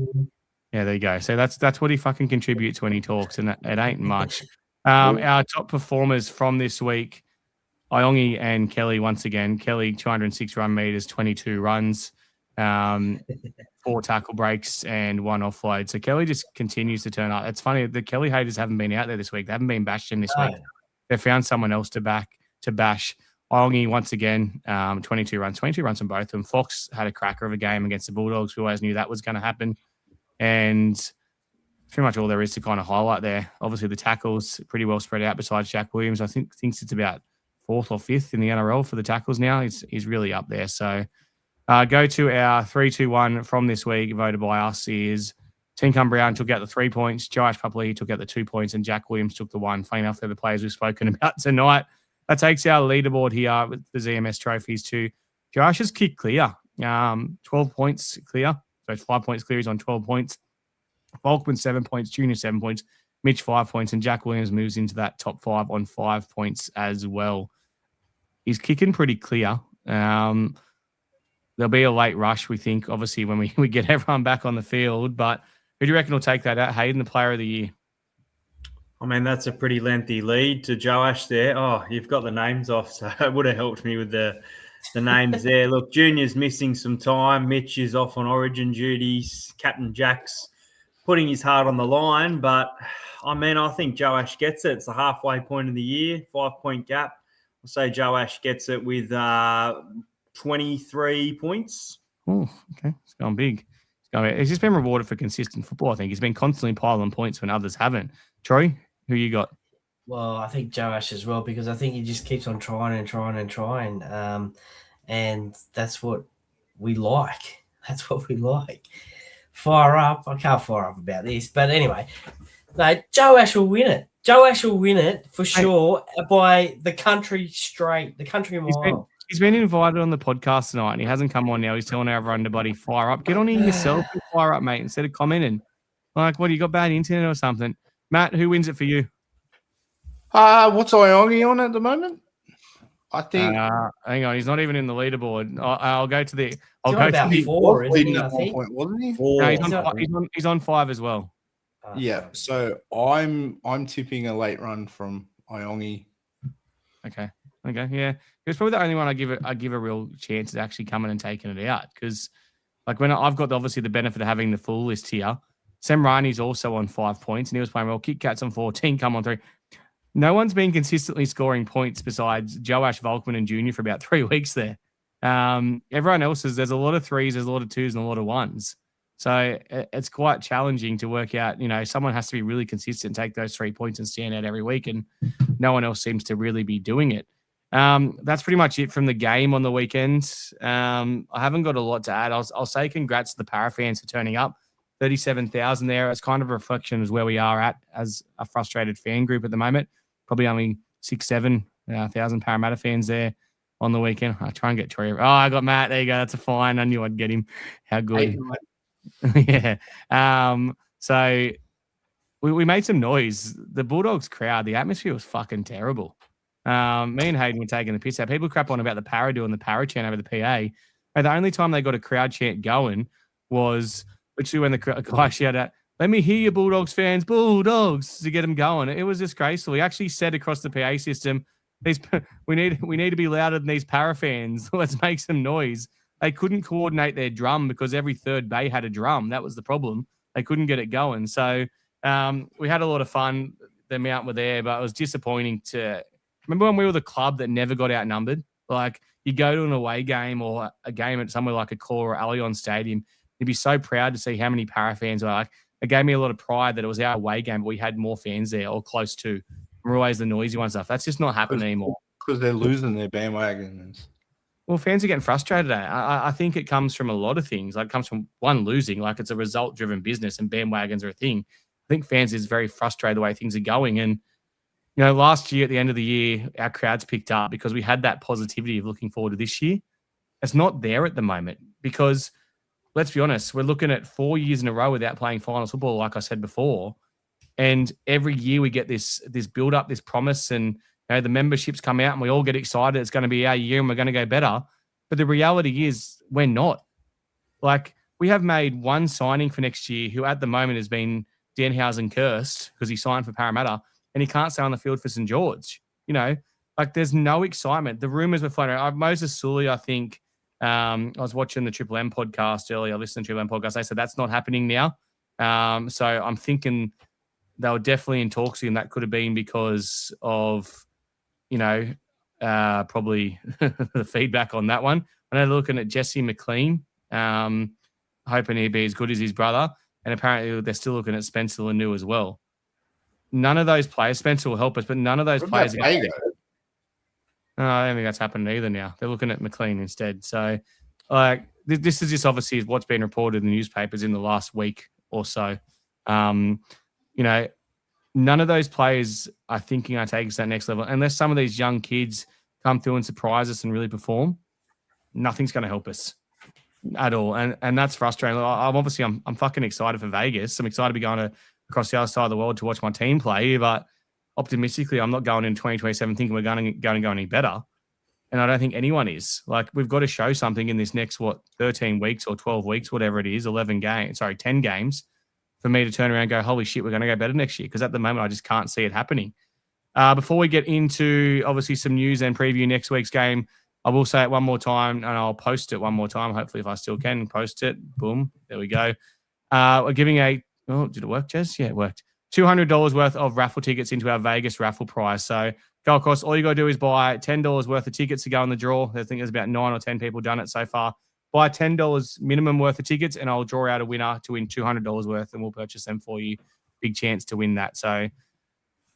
Yeah, there you go. So that's what he fucking contributes when he talks, and it ain't much. Our top performers from this week, Iongi and Kelly once again. Kelly, 206 run meters, 22 runs, 4 tackle breaks, and 1 offload. So Kelly just continues to turn up. It's funny, the Kelly haters haven't been out there this week. They haven't been bashed him this week. They found someone else to bash. Iongi once again, 22 runs from both of them. Fox had a cracker of a game against the Bulldogs. We always knew that was going to happen. And pretty much all there is to kind of highlight there. Obviously, the tackles pretty well spread out besides Jack Williams. I think thinks it's about 4th or 5th in the NRL for the tackles now. He's really up there. So go to our 3-2-1 from this week, voted by us, is Tinkham Brown took out the 3 points, Joash Pupley took out the 2 points, and Jack Williams took the 1. Funny enough, they're the players we've spoken about tonight. That takes our leaderboard here with the ZMS trophies to Josh has kicked clear. 12 points clear. So it's 5 points clear. He's on 12 points. Volkman 7 points, Junior 7 points, Mitch 5 points, and Jack Williams moves into that top 5 on 5 points as well. He's kicking pretty clear. There'll be a late rush, we think, obviously, when we get everyone back on the field. But who do you reckon will take that out? Hayden, the player of the year. I mean, that's a pretty lengthy lead to Joash there. Oh, you've got the names off, so it would have helped me with the names there. Look, Junior's missing some time. Mitch is off on origin duties. Captain Jack's putting his heart on the line. But, I mean, I think Joash gets it. It's the halfway point of the year, 5-point gap. I'll say Joash gets it with 23 points. Oh, okay. It's going big. He's just been rewarded for consistent football, I think. He's been constantly piling points when others haven't. Troy, who you got? Well, I think Joash as well, because I think he just keeps on trying. And that's what we like. That's what we like. Fire up. I can't fire up about this. But anyway, no, Joash will win it. Joash will win it for sure by the country straight, the country mile. He's been invited on the podcast tonight and he hasn't come on now. He's telling everyone to bloody fire up. Get on here yourself and fire up, mate, instead of commenting. Like, what, you got bad internet or something? Matt, who wins it for you? What's Iongi on at the moment? I think. Hang on, he's not even in the leaderboard. I'll go to the. I'll go to the 4, isn't he? I think. Wasn't he? 4. No, he's on 5 as well. Yeah, so I'm tipping a late run from Iongi. Okay, yeah. It's probably the only one I give a real chance at actually coming and taking it out, because like when I've got obviously the benefit of having the full list here. Sam Ryaney's also on 5 points and he was playing well. Kit Kat's on 14, come on 3. No one's been consistently scoring points besides Joash, Volkman, and Junior for about 3 weeks there. Everyone else there's a lot of 3s, there's a lot of 2s, and a lot of 1s. So it's quite challenging to work out. Someone has to be really consistent, take those 3 points and stand out every week, and no one else seems to really be doing it. That's pretty much it from the game on the weekend. I haven't got a lot to add. I'll say congrats to the Parra fans for turning up. 37,000 there. It's kind of a reflection of where we are at as a frustrated fan group at the moment. Probably only 6,000-7,000 Parramatta fans there on the weekend. I'll try and get Troy. Oh, I got Matt. There you go. That's a fine. I knew I'd get him. How good. Yeah. So we made some noise. The Bulldogs crowd, the atmosphere was fucking terrible. Me and Hayden were taking the piss out. People crap on about the Parra doing the Parra chant over the PA. And the only time they got a crowd chant going was literally when the guy shouted out, "Let me hear you, Bulldogs fans, Bulldogs," to get them going. It was disgraceful. He actually said across the PA system, we need to be louder than these Parra fans. Let's make some noise. They couldn't coordinate their drum because every third bay had a drum. That was the problem. They couldn't get it going. So we had a lot of fun. The amount were there, but it was disappointing to remember when we were the club that never got outnumbered. Like, you go to an away game or a game at somewhere like a Core or Allianz Stadium, you'd be so proud to see how many Parra fans are like, it gave me a lot of pride that it was our away game, but we had more fans there or close to. We're always the noisy ones stuff. That's just not happening anymore. Because they're losing their bandwagons. Well, fans are getting frustrated. I think it comes from a lot of things. Like, it comes from one, losing. Like, it's a result-driven business, and bandwagons are a thing. I think fans is very frustrated the way things are going. And, you know, last year at the end of the year, our crowds picked up because we had that positivity of looking forward to this year. It's not there at the moment because, let's be honest, we're looking at 4 years in a row without playing finals football, like I said before. And every year we get this build-up, this promise, and the memberships come out and we all get excited. It's going to be our year and we're going to go better. But the reality is we're not. Like, we have made one signing for next year who at the moment has been Danhausen cursed because he signed for Parramatta and he can't stay on the field for St. George. You know, like, there's no excitement. The rumours were floating around. Moses Sully, I think, I was watching the Triple M podcast earlier. I listened to the Triple M podcast. They said that's not happening now. So I'm thinking they were definitely in talks and that could have been because of, probably the feedback on that one. I know they're looking at Jesse McLean, hoping he'd be as good as his brother. And apparently they're still looking at Spencer Lanu as well. None of those players, Spencer will help us, but none of those players. I don't think that's happening either now. They're looking at McLean instead. So, like, this is just obviously what's been reported in the newspapers in the last week or so. None of those players are thinking I take us to that next level. Unless some of these young kids come through and surprise us and really perform, nothing's going to help us at all. And that's frustrating. I'm fucking excited for Vegas. I'm excited to be going across the other side of the world to watch my team play. But optimistically, I'm not going in 2027 thinking we're going to go any better. And I don't think anyone is. Like, we've got to show something in this next, 13 weeks or 12 weeks, whatever it is, 10 games, for me to turn around and go, holy shit, we're going to go better next year. Because at the moment, I just can't see it happening. Before we get into, obviously, some news and preview next week's game, I will say it one more time, and I'll post it one more time. Hopefully, if I still can post it. Boom. There we go. We're giving did it work, Jez? Yeah, it worked. $200 worth of raffle tickets into our Vegas raffle prize. So go across. All you got to do is buy $10 worth of tickets to go in the draw. I think there's about 9 or 10 people done it so far. Buy $10 minimum worth of tickets, and I'll draw out a winner to win $200 worth, and we'll purchase them for you. Big chance to win that. So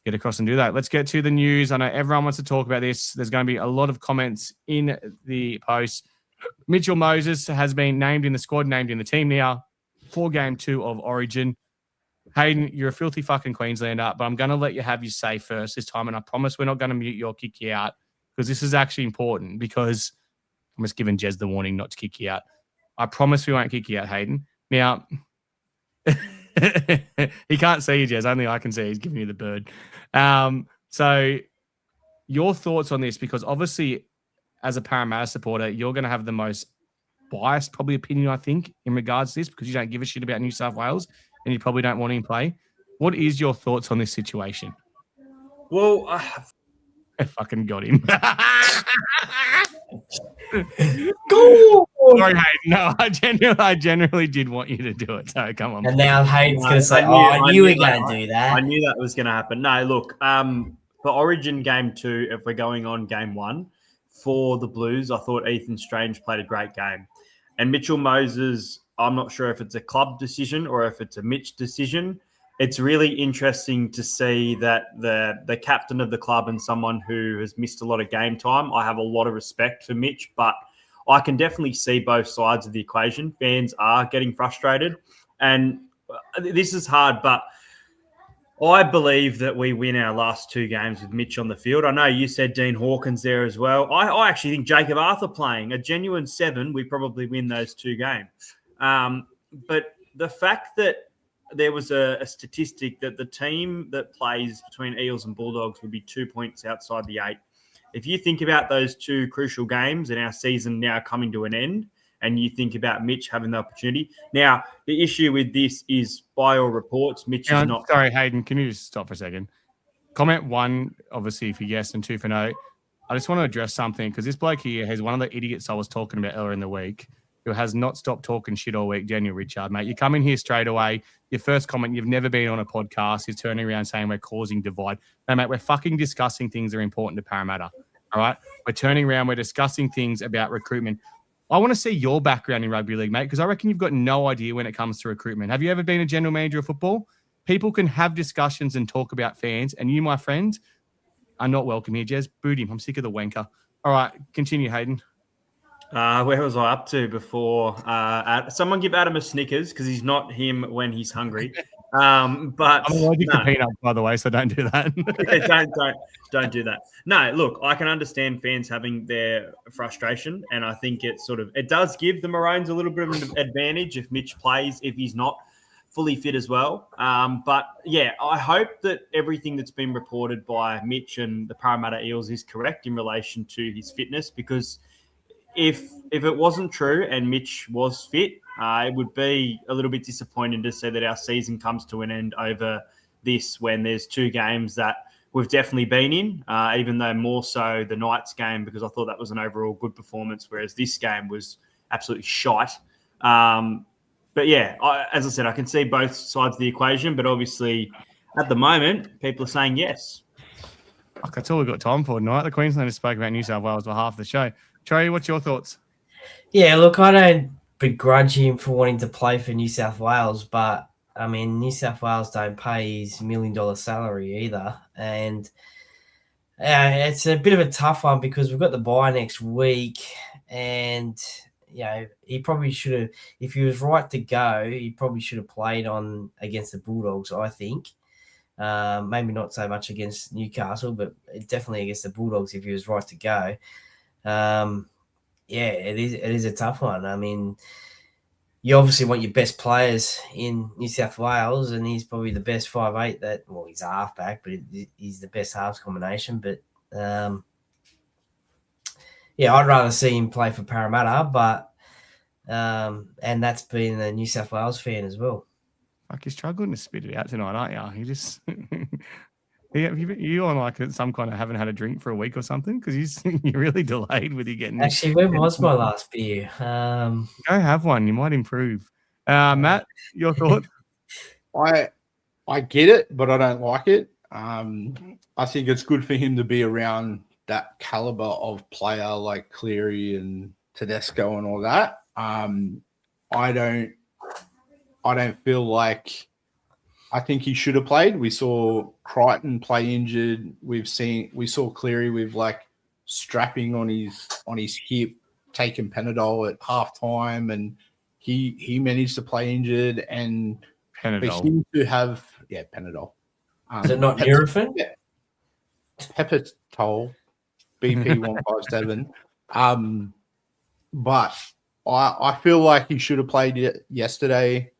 get across and do that. Let's get to the news. I know everyone wants to talk about this. There's going to be a lot of comments in the post. Mitchell Moses has been named in the squad, named in the team now for Game 2 of Origin. Hayden, you're a filthy fucking Queenslander, but I'm going to let you have your say first this time, and I promise we're not going to mute you or kick you out because this is actually important because I'm just giving Jez the warning not to kick you out. I promise we won't kick you out, Hayden. Now, he can't see you, Jez. Only I can see. He's giving you the bird. So your thoughts on this, because obviously as a Parramatta supporter, you're going to have the most biased probably opinion, I think, in regards to this because you don't give a shit about New South Wales and you probably don't want him to play. What is your thoughts on this situation? Well, I fucking got him. Go! Sorry, Hayden. No, I generally did want you to do it. So come on. And now Hayden's going to say, I knew we were going to do that. I knew that was going to happen. No, look, for Origin Game 2, if we're going on Game 1, for the Blues, I thought Ethan Strange played a great game. And Mitchell Moses, I'm not sure if it's a club decision or if it's a Mitch decision. It's really interesting to see that the captain of the club and someone who has missed a lot of game time, I have a lot of respect for Mitch, but I can definitely see both sides of the equation. Fans are getting frustrated, and this is hard, but I believe that we win our last 2 games with Mitch on the field. I know you said Dean Hawkins there as well. I actually think Jacob Arthur playing a genuine 7, we probably win those 2 games. But the fact that there was a statistic that the team that plays between Eels and Bulldogs would be 2 points outside the 8. If you think about those 2 crucial games and our season now coming to an end, and you think about Mitch having the opportunity. Now, the issue with this is, by all reports, Mitch is not... Sorry, Hayden, can you just stop for a second? Comment 1, obviously, for yes, and 2 for no. I just want to address something, because this bloke here is one of the idiots I was talking about earlier in the week, who has not stopped talking shit all week, Daniel Richard, mate. You come in here straight away, your first comment, you've never been on a podcast, you're turning around saying we're causing divide. No, mate, we're fucking discussing things that are important to Parramatta, all right? We're turning around, we're discussing things about recruitment. I want to see your background in rugby league, mate, because I reckon you've got no idea when it comes to recruitment. Have you ever been a general manager of football? People can have discussions and talk about fans, and you, my friend, are not welcome here. Jez, boot him. I'm sick of the wanker. All right, continue, Hayden. Where was I up to before? Someone give Adam a Snickers because he's not him when he's hungry. But I'm allergic to peanuts, by the way, so don't do that. don't do that. No, look, I can understand fans having their frustration, and I think it does give the Maroons a little bit of an advantage if Mitch plays, if he's not fully fit as well. But yeah, I hope that everything that's been reported by Mitch and the Parramatta Eels is correct in relation to his fitness, because if it wasn't true and Mitch was fit, it would be a little bit disappointing to see that our season comes to an end over this when there's 2 games that we've definitely been in, even though more so the Knights game, because I thought that was an overall good performance, whereas this game was absolutely shite. But yeah, as I said, I can see both sides of the equation, but obviously at the moment, people are saying yes. That's all we've got time for tonight. The Queenslanders spoke about New South Wales for half the show. Trey, what's your thoughts? Yeah, look, I don't begrudge him for wanting to play for New South Wales, but I mean, New South Wales don't pay his $1 million salary either. And it's a bit of a tough one because we've got the bye next week. And, he probably should have, if he was right to go, he probably should have played on against the Bulldogs, I think. Maybe not so much against Newcastle, but definitely against the Bulldogs if he was right to go. It is a tough one. I mean, you obviously want your best players in New South Wales, and he's probably the best 5'8" he's a halfback, but he's the best halves combination. But I'd rather see him play for Parramatta, but and that's being a New South Wales fan as well. You're struggling to spit it out tonight, aren't you? You just you on like some kind of haven't had a drink for a week or something, because you're really delayed with you getting. Actually, when was my last beer? Go have one. You might improve. Matt, your thoughts? I get it, but I don't like it. I think it's good for him to be around that caliber of player like Cleary and Tedesco and all that. I don't feel like. I think he should have played. We saw Crichton play injured. We saw Cleary with like strapping on his hip, taking Panadol at halftime, and he managed to play injured. And Panadol. For him to have Panadol. Is it not Nurofen? Yeah. Pepitol, BP 157. But I feel like he should have played yesterday.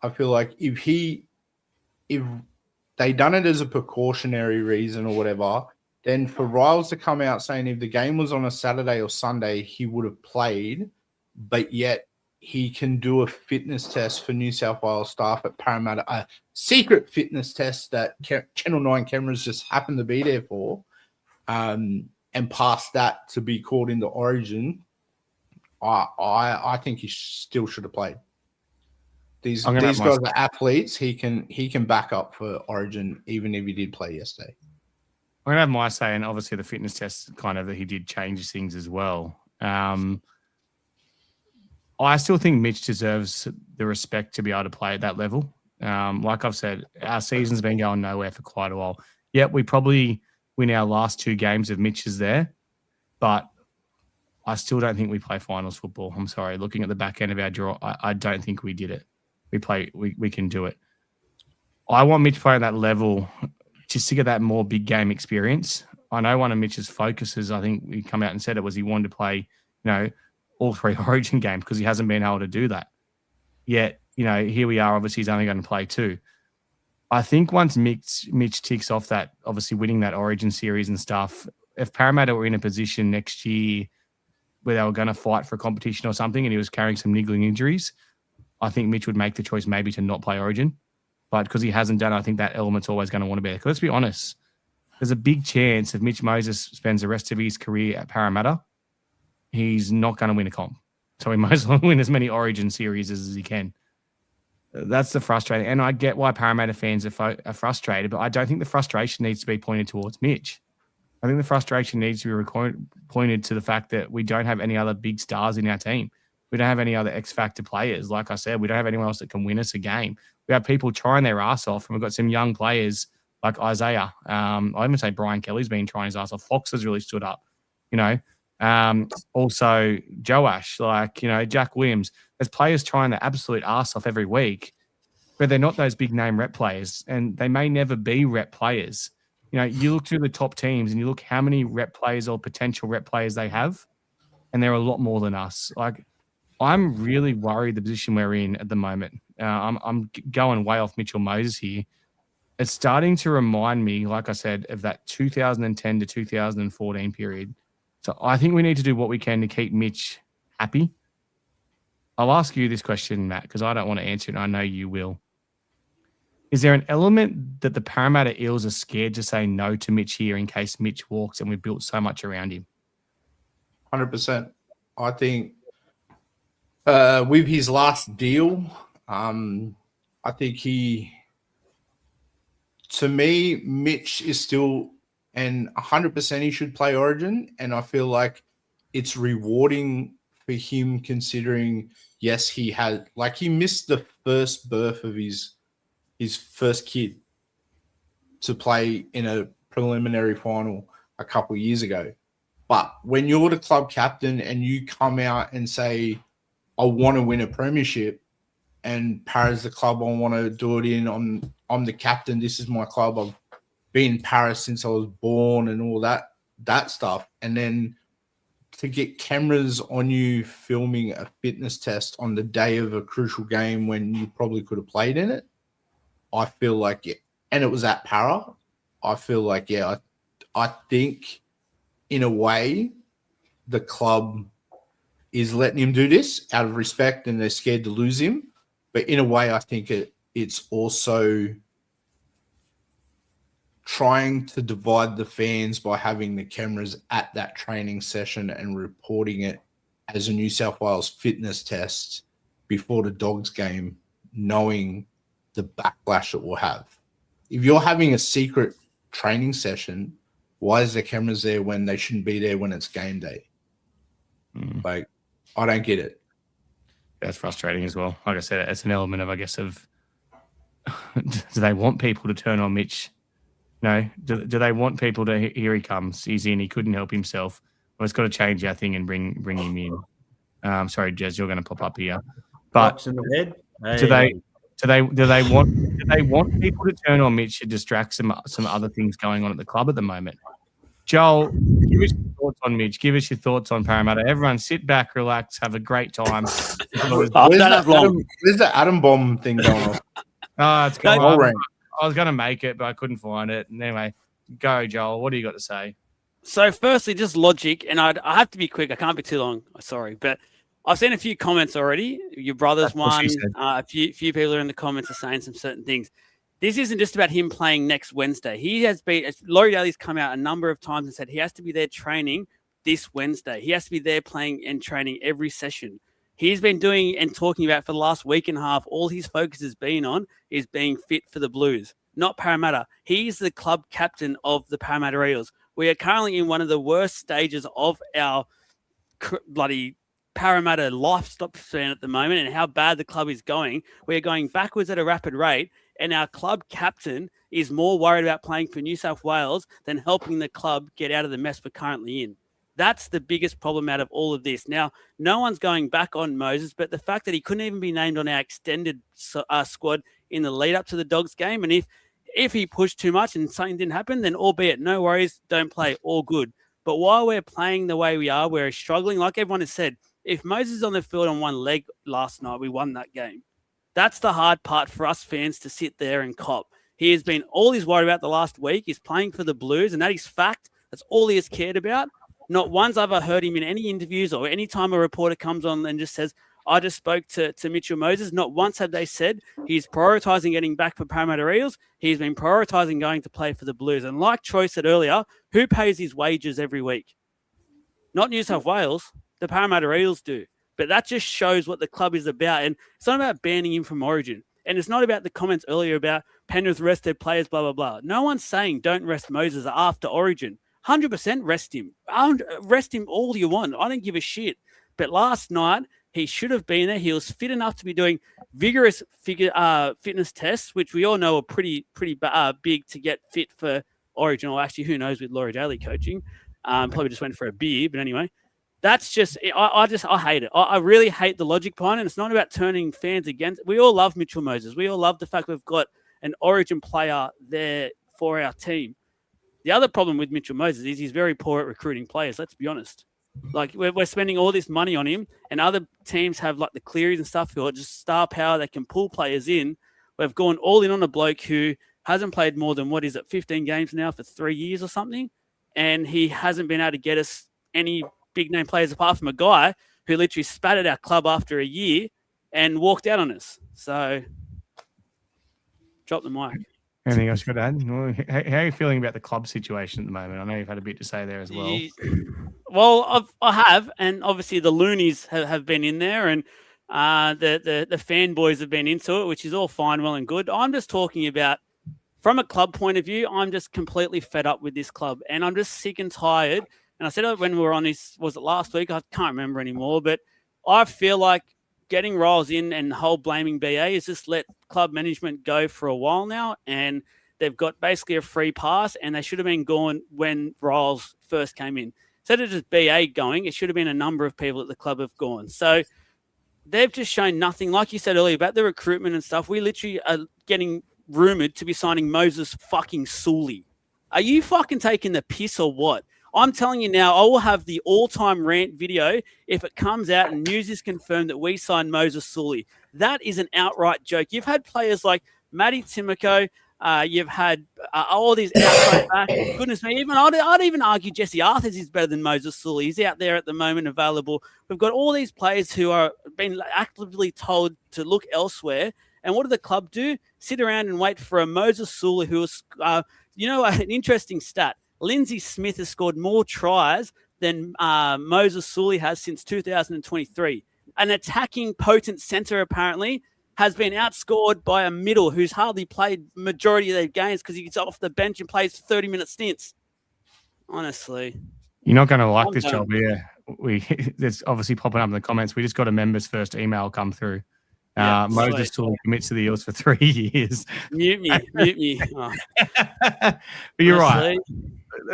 I feel like if they done it as a precautionary reason or whatever, then for Riles to come out saying if the game was on a Saturday or Sunday, he would have played, but yet he can do a fitness test for New South Wales staff at Parramatta, a secret fitness test that Channel 9 cameras just happen to be there for, and pass that to be called into Origin. I think he still should have played. These guys are athletes. He can back up for Origin even if he did play yesterday. I'm gonna have my say, and obviously the fitness test kind of that he did change things as well. I still think Mitch deserves the respect to be able to play at that level. Like I've said, our season's been going nowhere for quite a while. Yep, we probably win our last 2 games if Mitch is there, but I still don't think we play finals football. I'm sorry. Looking at the back end of our draw, I don't think we did it. We can do it. I want Mitch playing that level just to get that more big game experience. I know one of Mitch's focuses, I think he come out and said it, was he wanted to play, all 3 Origin games because he hasn't been able to do that. Yet, here we are. Obviously, he's only going to play 2. I think once Mitch ticks off that, obviously winning that Origin series and stuff, if Parramatta were in a position next year where they were going to fight for a competition or something and he was carrying some niggling injuries, I think Mitch would make the choice maybe to not play Origin. But because he hasn't done it, I think that element's always going to want to be there. Because let's be honest, there's a big chance if Mitch Moses spends the rest of his career at Parramatta, he's not going to win a comp. So he might as well win as many Origin series as he can. That's the frustrating. And I get why Parramatta fans are frustrated, but I don't think the frustration needs to be pointed towards Mitch. I think the frustration needs to be pointed to the fact that we don't have any other big stars in our team. We don't have any other X factor players. Like I said, we don't have anyone else that can win us a game. We have people trying their ass off, and we've got some young players like Isaiah. I even say Brian Kelly's been trying his ass off. Fox has really stood up, you know. Also Joash, like, you know, Jack Williams. There's players trying their absolute ass off every week, but they're not those big name rep players, and they may never be rep players. You know, you look through the top teams and you look how many rep players or potential rep players they have, and they're a lot more than us. Like, I'm really worried the position we're in at the moment. I'm going way off Mitchell Moses here. It's starting to remind me, like I said, of that 2010 to 2014 period. So I think we need to do what we can to keep Mitch happy. I'll ask you this question, Matt, because I don't want to answer it, and I know you will. Is there an element that the Parramatta Eels are scared to say no to Mitch here in case Mitch walks and we've built so much around him? 100%. I think with his last deal, I think to me, Mitch is still, and 100% he should play Origin, and I feel like it's rewarding for him considering, yes, he missed the first birth of his first kid to play in a preliminary final a couple of years ago. But when you're the club captain and you come out and say, I want to win a premiership, and Parra's the club I want to do it in, I'm the captain, this is my club, I've been in Paris since I was born and all that stuff. And then to get cameras on you filming a fitness test on the day of a crucial game when you probably could have played in it, I feel like, yeah, and it was at Parra. I feel like, yeah, I think in a way the club is letting him do this out of respect and they're scared to lose him. But in a way, I think it's also trying to divide the fans by having the cameras at that training session and reporting it as a New South Wales fitness test before the Dogs game, knowing the backlash it will have. If you're having a secret training session, why is the cameras there when they shouldn't be there when it's game day? Like, I don't get it. That's frustrating as well. Like I said, it's an element of, I guess, of do they want people to turn on Mitch? No. Do they want people to, here he comes, he's in, he couldn't help himself. Well, it's got to change our thing and bring him in. Sorry, Jez, you're going to pop up here. But in the head. Do they want people to turn on Mitch to distract some other things going on at the club at the moment? Joel, give us your thoughts on Mitch. Give us your thoughts on Parramatta. Everyone, sit back, relax, have a great time. Where's the atom bomb thing going on? Oh, it's going on. I was going to make it, but I couldn't find it. And anyway, go, Joel. What do you got to say? So, firstly, just logic, and I have to be quick. I can't be too long. Sorry, but I've seen a few comments already. Your brother's one. A few people are in the comments are saying some certain things. This isn't just about him playing next Wednesday. He has been, Laurie Daly's come out a number of times and said he has to be there training this Wednesday. He has to be there playing and training every session. He's been doing and talking about for the last week and a half, all his focus has been on is being fit for the Blues, not Parramatta. He's the club captain of the Parramatta Eels. We are currently in one of the worst stages of our bloody Parramatta lifespan at the moment and how bad the club is going. We are going backwards at a rapid rate, and our club captain is more worried about playing for New South Wales than helping the club get out of the mess we're currently in. That's the biggest problem out of all of this. Now, no one's going back on Moses, but the fact that he couldn't even be named on our extended squad in the lead up to the Dogs game, and if he pushed too much and something didn't happen, then albeit no worries, don't play, all good. But while we're playing the way we are, we're struggling. Like everyone has said, if Moses is on the field on one leg last night, we won that game. That's the hard part for us fans to sit there and cop. He has been all he's worried about the last week is playing for the Blues, and that is fact. That's all he has cared about. Not once I've ever heard him in any interviews or any time a reporter comes on and just says, I just spoke to Mitchell Moses. Not once have they said he's prioritising getting back for Parramatta Eels. He's been prioritising going to play for the Blues. And like Troy said earlier, who pays his wages every week? Not New South Wales. The Parramatta Eels do. But that just shows what the club is about. And it's not about banning him from Origin. And it's not about the comments earlier about Penrith rested players, blah, blah, blah. No one's saying don't rest Moses after Origin. 100% rest him. Rest him all you want. I don't give a shit. But last night, he should have been there. He was fit enough to be doing vigorous fitness tests, which we all know are pretty big to get fit for Origin. Or actually, who knows with Laurie Daly coaching. Probably just went for a beer. But anyway, that's just I hate it. I really hate the logic behind it. It's not about turning fans against. We all love Mitchell Moses. We all love the fact we've got an Origin player there for our team. The other problem with Mitchell Moses is he's very poor at recruiting players. Let's be honest. Like we're spending all this money on him, and other teams have like the Clearys and stuff who are just star power. They can pull players in. We've gone all in on a bloke who hasn't played more than 15 games now for 3 years or something, and he hasn't been able to get us any big name players apart from a guy who literally spat at our club after a year and walked out on us. So, drop the mic. Anything else you got to add? How are you feeling about the club situation at the moment? I know you've had a bit to say there as well. Well, I have, and obviously the loonies have been in there, and the fanboys have been into it, which is all fine, well and good. I'm just talking about, from a club point of view, I'm just completely fed up with this club, and I'm just sick and tired. And I said it when we were on this, was it last week? I can't remember anymore, but I feel like getting Riles in and the whole blaming BA is just let club management go for a while now, and they've got basically a free pass, and they should have been gone when Riles first came in. Instead of just BA going, it should have been a number of people at the club have gone. So they've just shown nothing. Like you said earlier about the recruitment and stuff, we literally are getting rumoured to be signing Moses fucking Sully. Are you fucking taking the piss or what? I'm telling you now, I will have the all-time rant video if it comes out and news is confirmed that we signed Moses Sully. That is an outright joke. You've had players like Matty Timoko. You've had all these outside back. Goodness me, I'd even argue Jesse Arthurs is better than Moses Sully. He's out there at the moment available. We've got all these players who are being actively told to look elsewhere. And what do the club do? Sit around and wait for a Moses Sully who is, an interesting stat. Lindsay Smith has scored more tries than Moses Sully has since 2023. An attacking potent centre apparently has been outscored by a middle who's hardly played majority of their games because he's off the bench and plays 30-minute stints. Honestly. You're not going to like this job here. There's obviously popping up in the comments. We just got a members first email come through. Moses Sully commits to the Eels for 3 years. Mute me. Oh. But you're right.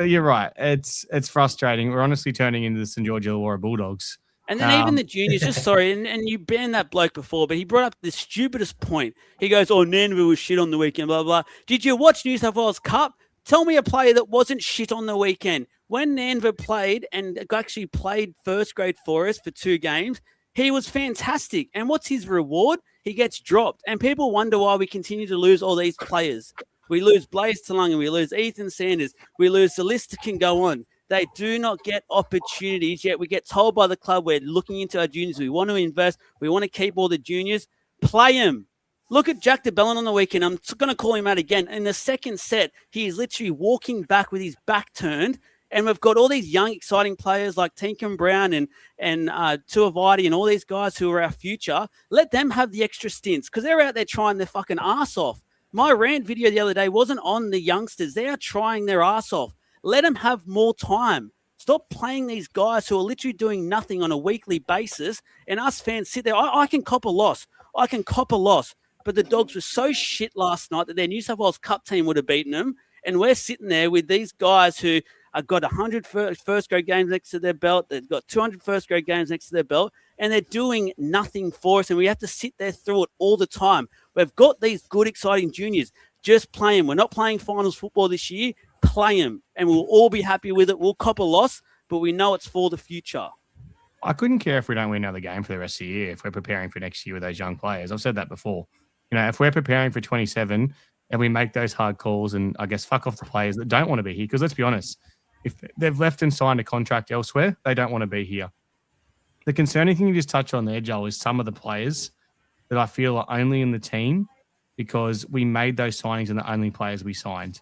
You're right. It's frustrating. We're honestly turning into the St. George Illawarra Bulldogs. And then even the juniors, just sorry, and you banned that bloke before, but he brought up the stupidest point. He goes, Nanville was shit on the weekend, blah, blah, blah. Did you watch New South Wales Cup? Tell me a player that wasn't shit on the weekend. When Nanville played and actually played first grade for us for 2 games, he was fantastic. And what's his reward? He gets dropped. And people wonder why we continue to lose all these players. We lose Blaze Talunga. We lose Ethan Sanders. We lose, the list can go on. They do not get opportunities, yet we get told by the club we're looking into our juniors. We want to invest. We want to keep all the juniors. Play them. Look at Jack DeBellin on the weekend. I'm going to call him out again. In the second set, he is literally walking back with his back turned. And we've got all these young, exciting players like Tinkham Brown and Tuivasa and all these guys who are our future. Let them have the extra stints because they're out there trying their fucking ass off. My rant video the other day wasn't on the youngsters. They are trying their ass off. Let them have more time. Stop playing these guys who are literally doing nothing on a weekly basis, and us fans sit there. I can cop a loss. But the Dogs were so shit last night that their New South Wales Cup team would have beaten them, and we're sitting there with these guys who have got 100 first grade games next to their belt. They've got 200 first grade games next to their belt, and they're doing nothing for us, and we have to sit there through it all the time. We've got these good, exciting juniors. Just play them. We're not playing finals football this year. Play them, and we'll all be happy with it. We'll cop a loss, but we know it's for the future. I couldn't care if we don't win another game for the rest of the year if we're preparing for next year with those young players. I've said that before. If we're preparing for 27 and we make those hard calls and I guess fuck off the players that don't want to be here, because let's be honest, if they've left and signed a contract elsewhere, they don't want to be here. The concerning thing you just touched on there, Joel, is some of the players that I feel are only in the team because we made those signings and the only players we signed.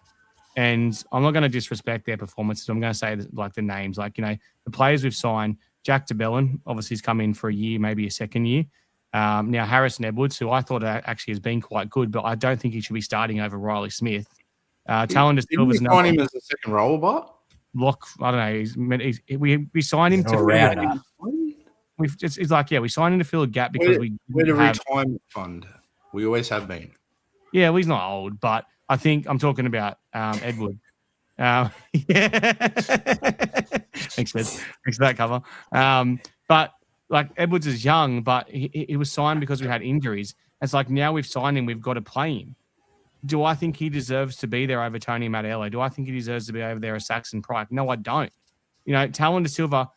And I'm not going to disrespect their performances. I'm going to say like the names, the players we've signed. Jack DeBellin, obviously, has come in for a year, maybe a second year. Now, Harrison Edwards, who I thought actually has been quite good, but I don't think he should be starting over Riley Smith. Talon Didn't we sign him as a second roller, but? lock. I don't know. We signed him to router. It's like, yeah, we signed him to fill a gap because we're the retirement fund. We always have been. Yeah, well, he's not old, but I think I'm talking about Edward. Yeah. Thanks for that cover. But like Edwards is young, but he was signed because we had injuries. It's like now we've signed him, we've got to play him. Do I think he deserves to be there over Tony Mattello? Do I think he deserves to be over there as Saxon Pryke? No, I don't. You know, Talon De Silva,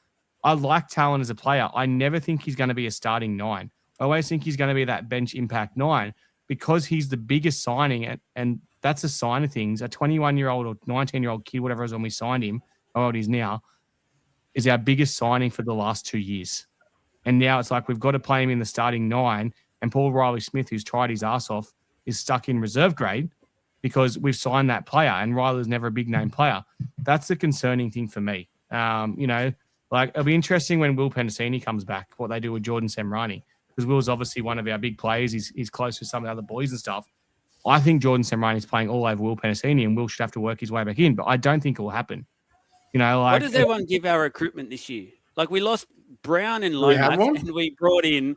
I like Talon as a player. I never think he's going to be a starting 9. I always think he's going to be that bench impact 9 because he's the biggest signing, and that's a sign of things. A 21-year-old or 19-year-old kid, whatever it was when we signed him, how old he is now, is our biggest signing for the last 2 years. And now it's like we've got to play him in the starting 9, and Paul Riley-Smith, who's tried his ass off, is stuck in reserve grade because we've signed that player, and Riley's never a big-name player. That's the concerning thing for me. You know, like it'll be interesting when Will Penasini comes back, what they do with Jordan Semrani, because Will's obviously one of our big players. He's close with some of the other boys and stuff. I think Jordan Semrani's playing all over Will Penasini, and Will should have to work his way back in, but I don't think it will happen. You know, like, what does everyone give our recruitment this year? Like we lost Brown and Lomax, and we brought in,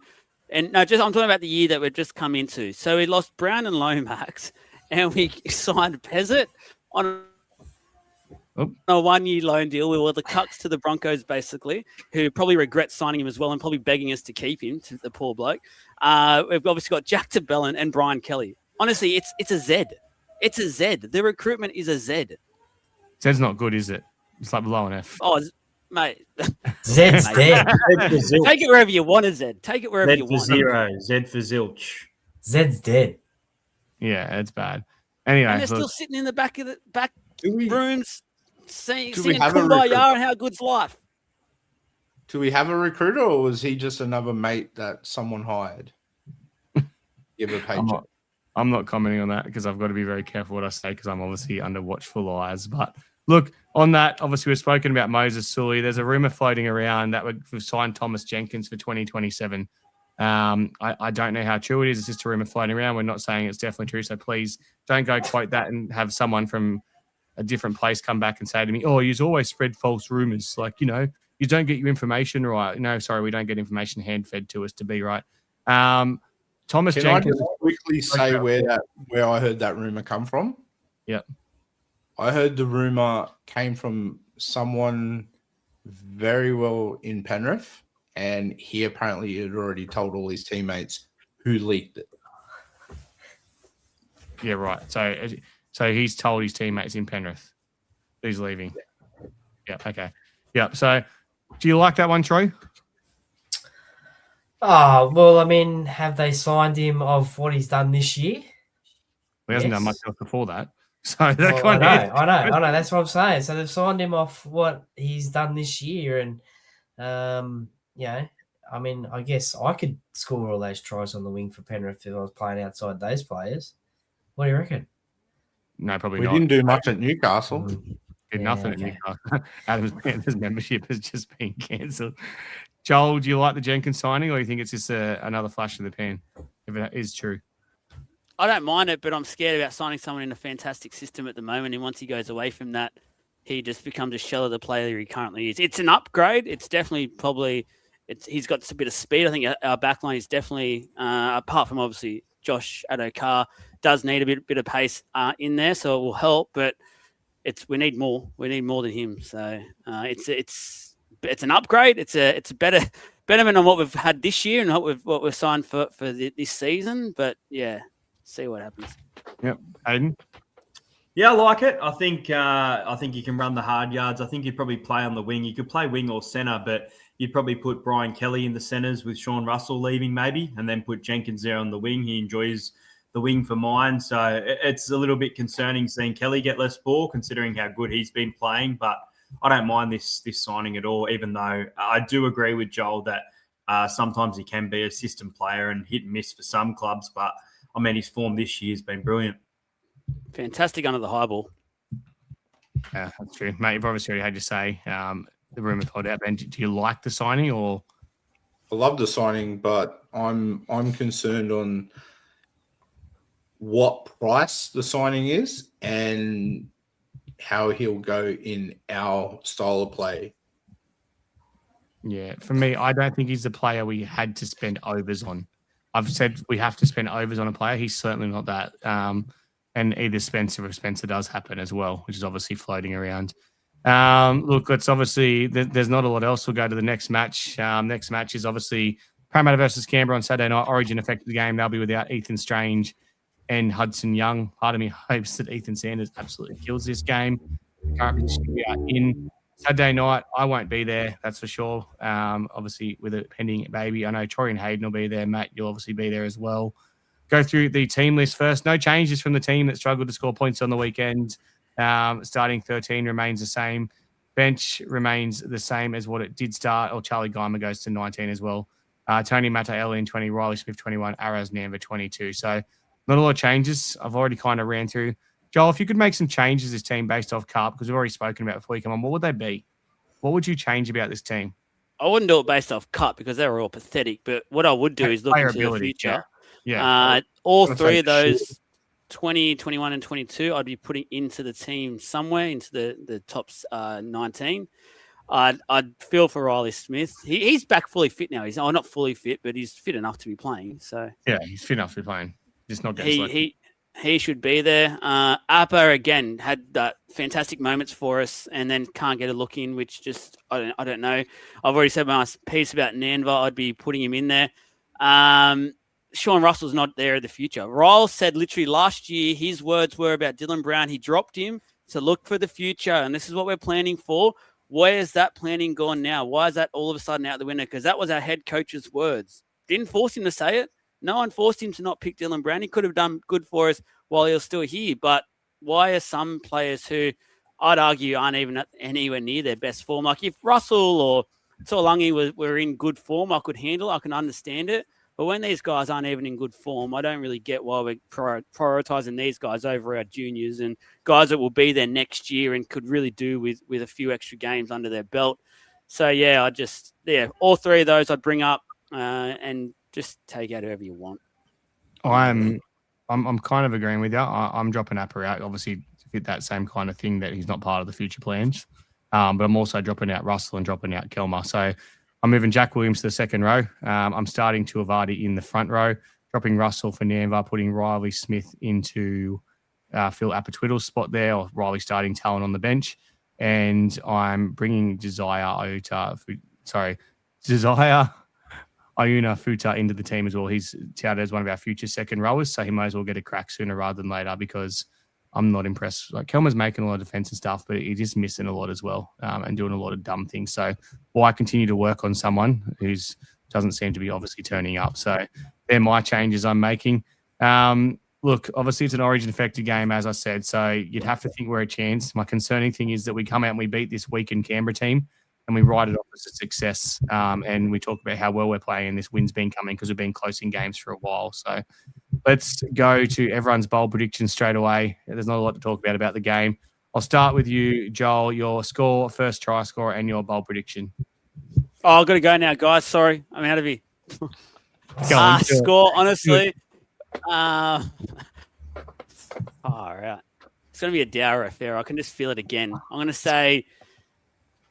and no, I'm talking about the year that we've just come into. So we lost Brown and Lomax, and we signed Pezzett on a 1-year loan deal. We were the cucks to the Broncos, basically, who probably regret signing him as well and probably begging us to keep him, to the poor bloke. We've obviously got Jack DeBellin and Brian Kelly. Honestly, it's a Z. It's a Z. The recruitment is a Z. Z's not good, is it? It's like below an F. Oh, mate. Z's dead. Take it wherever you want, Z. Take it wherever you want. Z for zero. Z for zilch. Z's dead. Yeah, it's bad. Anyway, and they're still sitting in the back rooms singing we have a Kumbaya and how good's life. Do we have a recruiter, or was he just another mate that someone hired? Give a paycheck. I'm not commenting on that because I've got to be very careful what I say because I'm obviously under watchful eyes. But look, on that, obviously we've spoken about Moses Sully. There's a rumor floating around that we've signed Thomas Jenkins for 2027. I don't know how true it is. It's just a rumor floating around. We're not saying it's definitely true. So please don't go quote that and have someone from a different place come back and say to me, oh, you always spread false rumors. Like, you know, you don't get your information right. No, sorry, we don't get information hand-fed to us to be right. Thomas Can Jenkins. I just quickly say where I heard that rumor come from? Yeah. I heard the rumor came from someone very well in Penrith, and he apparently had already told all his teammates who leaked it. Yeah, right. So he's told his teammates in Penrith he's leaving. Yeah. Okay. Yeah. So do you like that one, Troy? Oh, well, I mean, have they signed him of what he's done this year? He hasn't done much else before that. So that Well, kind I know. That's what I'm saying. So they've signed him off what he's done this year. And, you know, I mean, I guess I could score all those tries on the wing for Penrith if I was playing outside those players. What do you reckon? No, probably We not. didn't do much at Newcastle. Did nothing at Newcastle. Adam's Panthers membership has just been cancelled. Joel, do you like the Jenkins signing, or do you think it's just another flash in the pan, if it is true? I don't mind it, but I'm scared about signing someone in a fantastic system at the moment. And once he goes away from that, he just becomes a shell of the player he currently is. It's an upgrade. It's definitely he's got a bit of speed. I think our backline is definitely, apart from obviously Josh Adokar, does need a bit of pace in there, so it will help. But we need more. We need more than him. So it's an upgrade. It's a betterment on what we've had this year and what we've signed for this season. But yeah, see what happens. Yep, Aiden. Yeah, I like it. I think you can run the hard yards. I think you'd probably play on the wing. You could play wing or centre, but you'd probably put Brian Kelly in the centres with Sean Russell leaving maybe, and then put Jenkins there on the wing. He enjoys the wing for mine, so it's a little bit concerning seeing Kelly get less ball considering how good he's been playing. But I don't mind this signing at all, even though I do agree with Joel that sometimes he can be a system player and hit and miss for some clubs. But I mean, his form this year has been brilliant. Fantastic under the high ball. Yeah, that's true. Mate, you've obviously already had to say the rumour floated out. Ben, do you like the signing or? I love the signing, but I'm concerned on what price the signing is and how he'll go in our style of play. Yeah, for me, I don't think he's the player we had to spend overs on. I've said we have to spend overs on a player. He's certainly not that. And either Spencer or Spencer does happen as well, which is obviously floating around. Look, it's obviously there's not a lot else. We'll go to the next match. Next match is obviously Parramatta versus Canberra on Saturday night. Origin affected the game. They'll be without Ethan Strange and Hudson Young. Part of me hopes that Ethan Sanders absolutely kills this game. The current position we are in. Saturday night, I won't be there, that's for sure. Obviously, with a pending baby. I know Troy and Hayden will be there. Matt, you'll obviously be there as well. Go through the team list first. No changes from the team that struggled to score points on the weekend. Starting 13 remains the same. Bench remains the same as what it did start. Or Charlie Geimer goes to 19 as well. Tony Mataele in 20, Riley Smith 21, Arrows Namber 22. So not a lot of changes. I've already kind of ran through. Joel, if you could make some changes to this team based off Cup, because we've already spoken about before you come on, what would they be? What would you change about this team? I wouldn't do it based off Cup because they were all pathetic. But what I would do is look into the future. Yeah. All three of those, 20, 21, and 22, I'd be putting into the team somewhere, into the top 19. I'd feel for Riley Smith. He's back fully fit now. He's not fully fit, but he's fit enough to be playing. So yeah, he's fit enough to be playing. Just not getting selected. He should be there. Appa, again, had that fantastic moments for us and then can't get a look in, which just, I don't know. I've already said my piece about Nanva. I'd be putting him in there. Sean Russell's not there in the future. Riles said literally last year, his words were about Dylan Brown. He dropped him to look for the future, and this is what we're planning for. Where is that planning gone now? Why is that all of a sudden out the window? Because that was our head coach's words. Didn't force him to say it. No one forced him to not pick Dylan Brown. He could have done good for us while he was still here. But why are some players who I'd argue aren't even anywhere near their best form? Like if Russell or Taulangi were in good form, I could handle it. I can understand it. But when these guys aren't even in good form, I don't really get why we're prioritising these guys over our juniors and guys that will be there next year and could really do with a few extra games under their belt. So, yeah, all three of those I'd bring up and just take out whoever you want. I'm kind of agreeing with you. I'm dropping Appa out, obviously, to fit that same kind of thing that he's not part of the future plans. But I'm also dropping out Russell and dropping out Kelmer. So I'm moving Jack Williams to the second row. I'm starting Tuivasa in the front row, dropping Russell for Nanva, putting Riley Smith into Phil Apatwiddle's spot there, or Riley starting Talon on the bench. And I'm bringing Josiah Ayuna Futa into the team as well. He's touted as one of our future second rowers, so he might as well get a crack sooner rather than later because I'm not impressed. Like Kelmer's making a lot of defense and stuff, but he's just missing a lot as well and doing a lot of dumb things. So why continue to work on someone who doesn't seem to be obviously turning up? So they're my changes I'm making. Look, obviously it's an origin-affected game, as I said, so you'd have to think we're a chance. My concerning thing is that we come out and we beat this weakened Canberra team and we write it off as a success. And we talk about how well we're playing and this win's been coming because we've been close in games for a while. So let's go to everyone's bold predictions straight away. There's not a lot to talk about the game. I'll start with you, Joel, your score, first try score, and your bold prediction. Oh, I've got to go now, guys. Sorry, I'm out of here. Score, honestly. All right. It's going to be a dour affair. I can just feel it again. I'm going to say,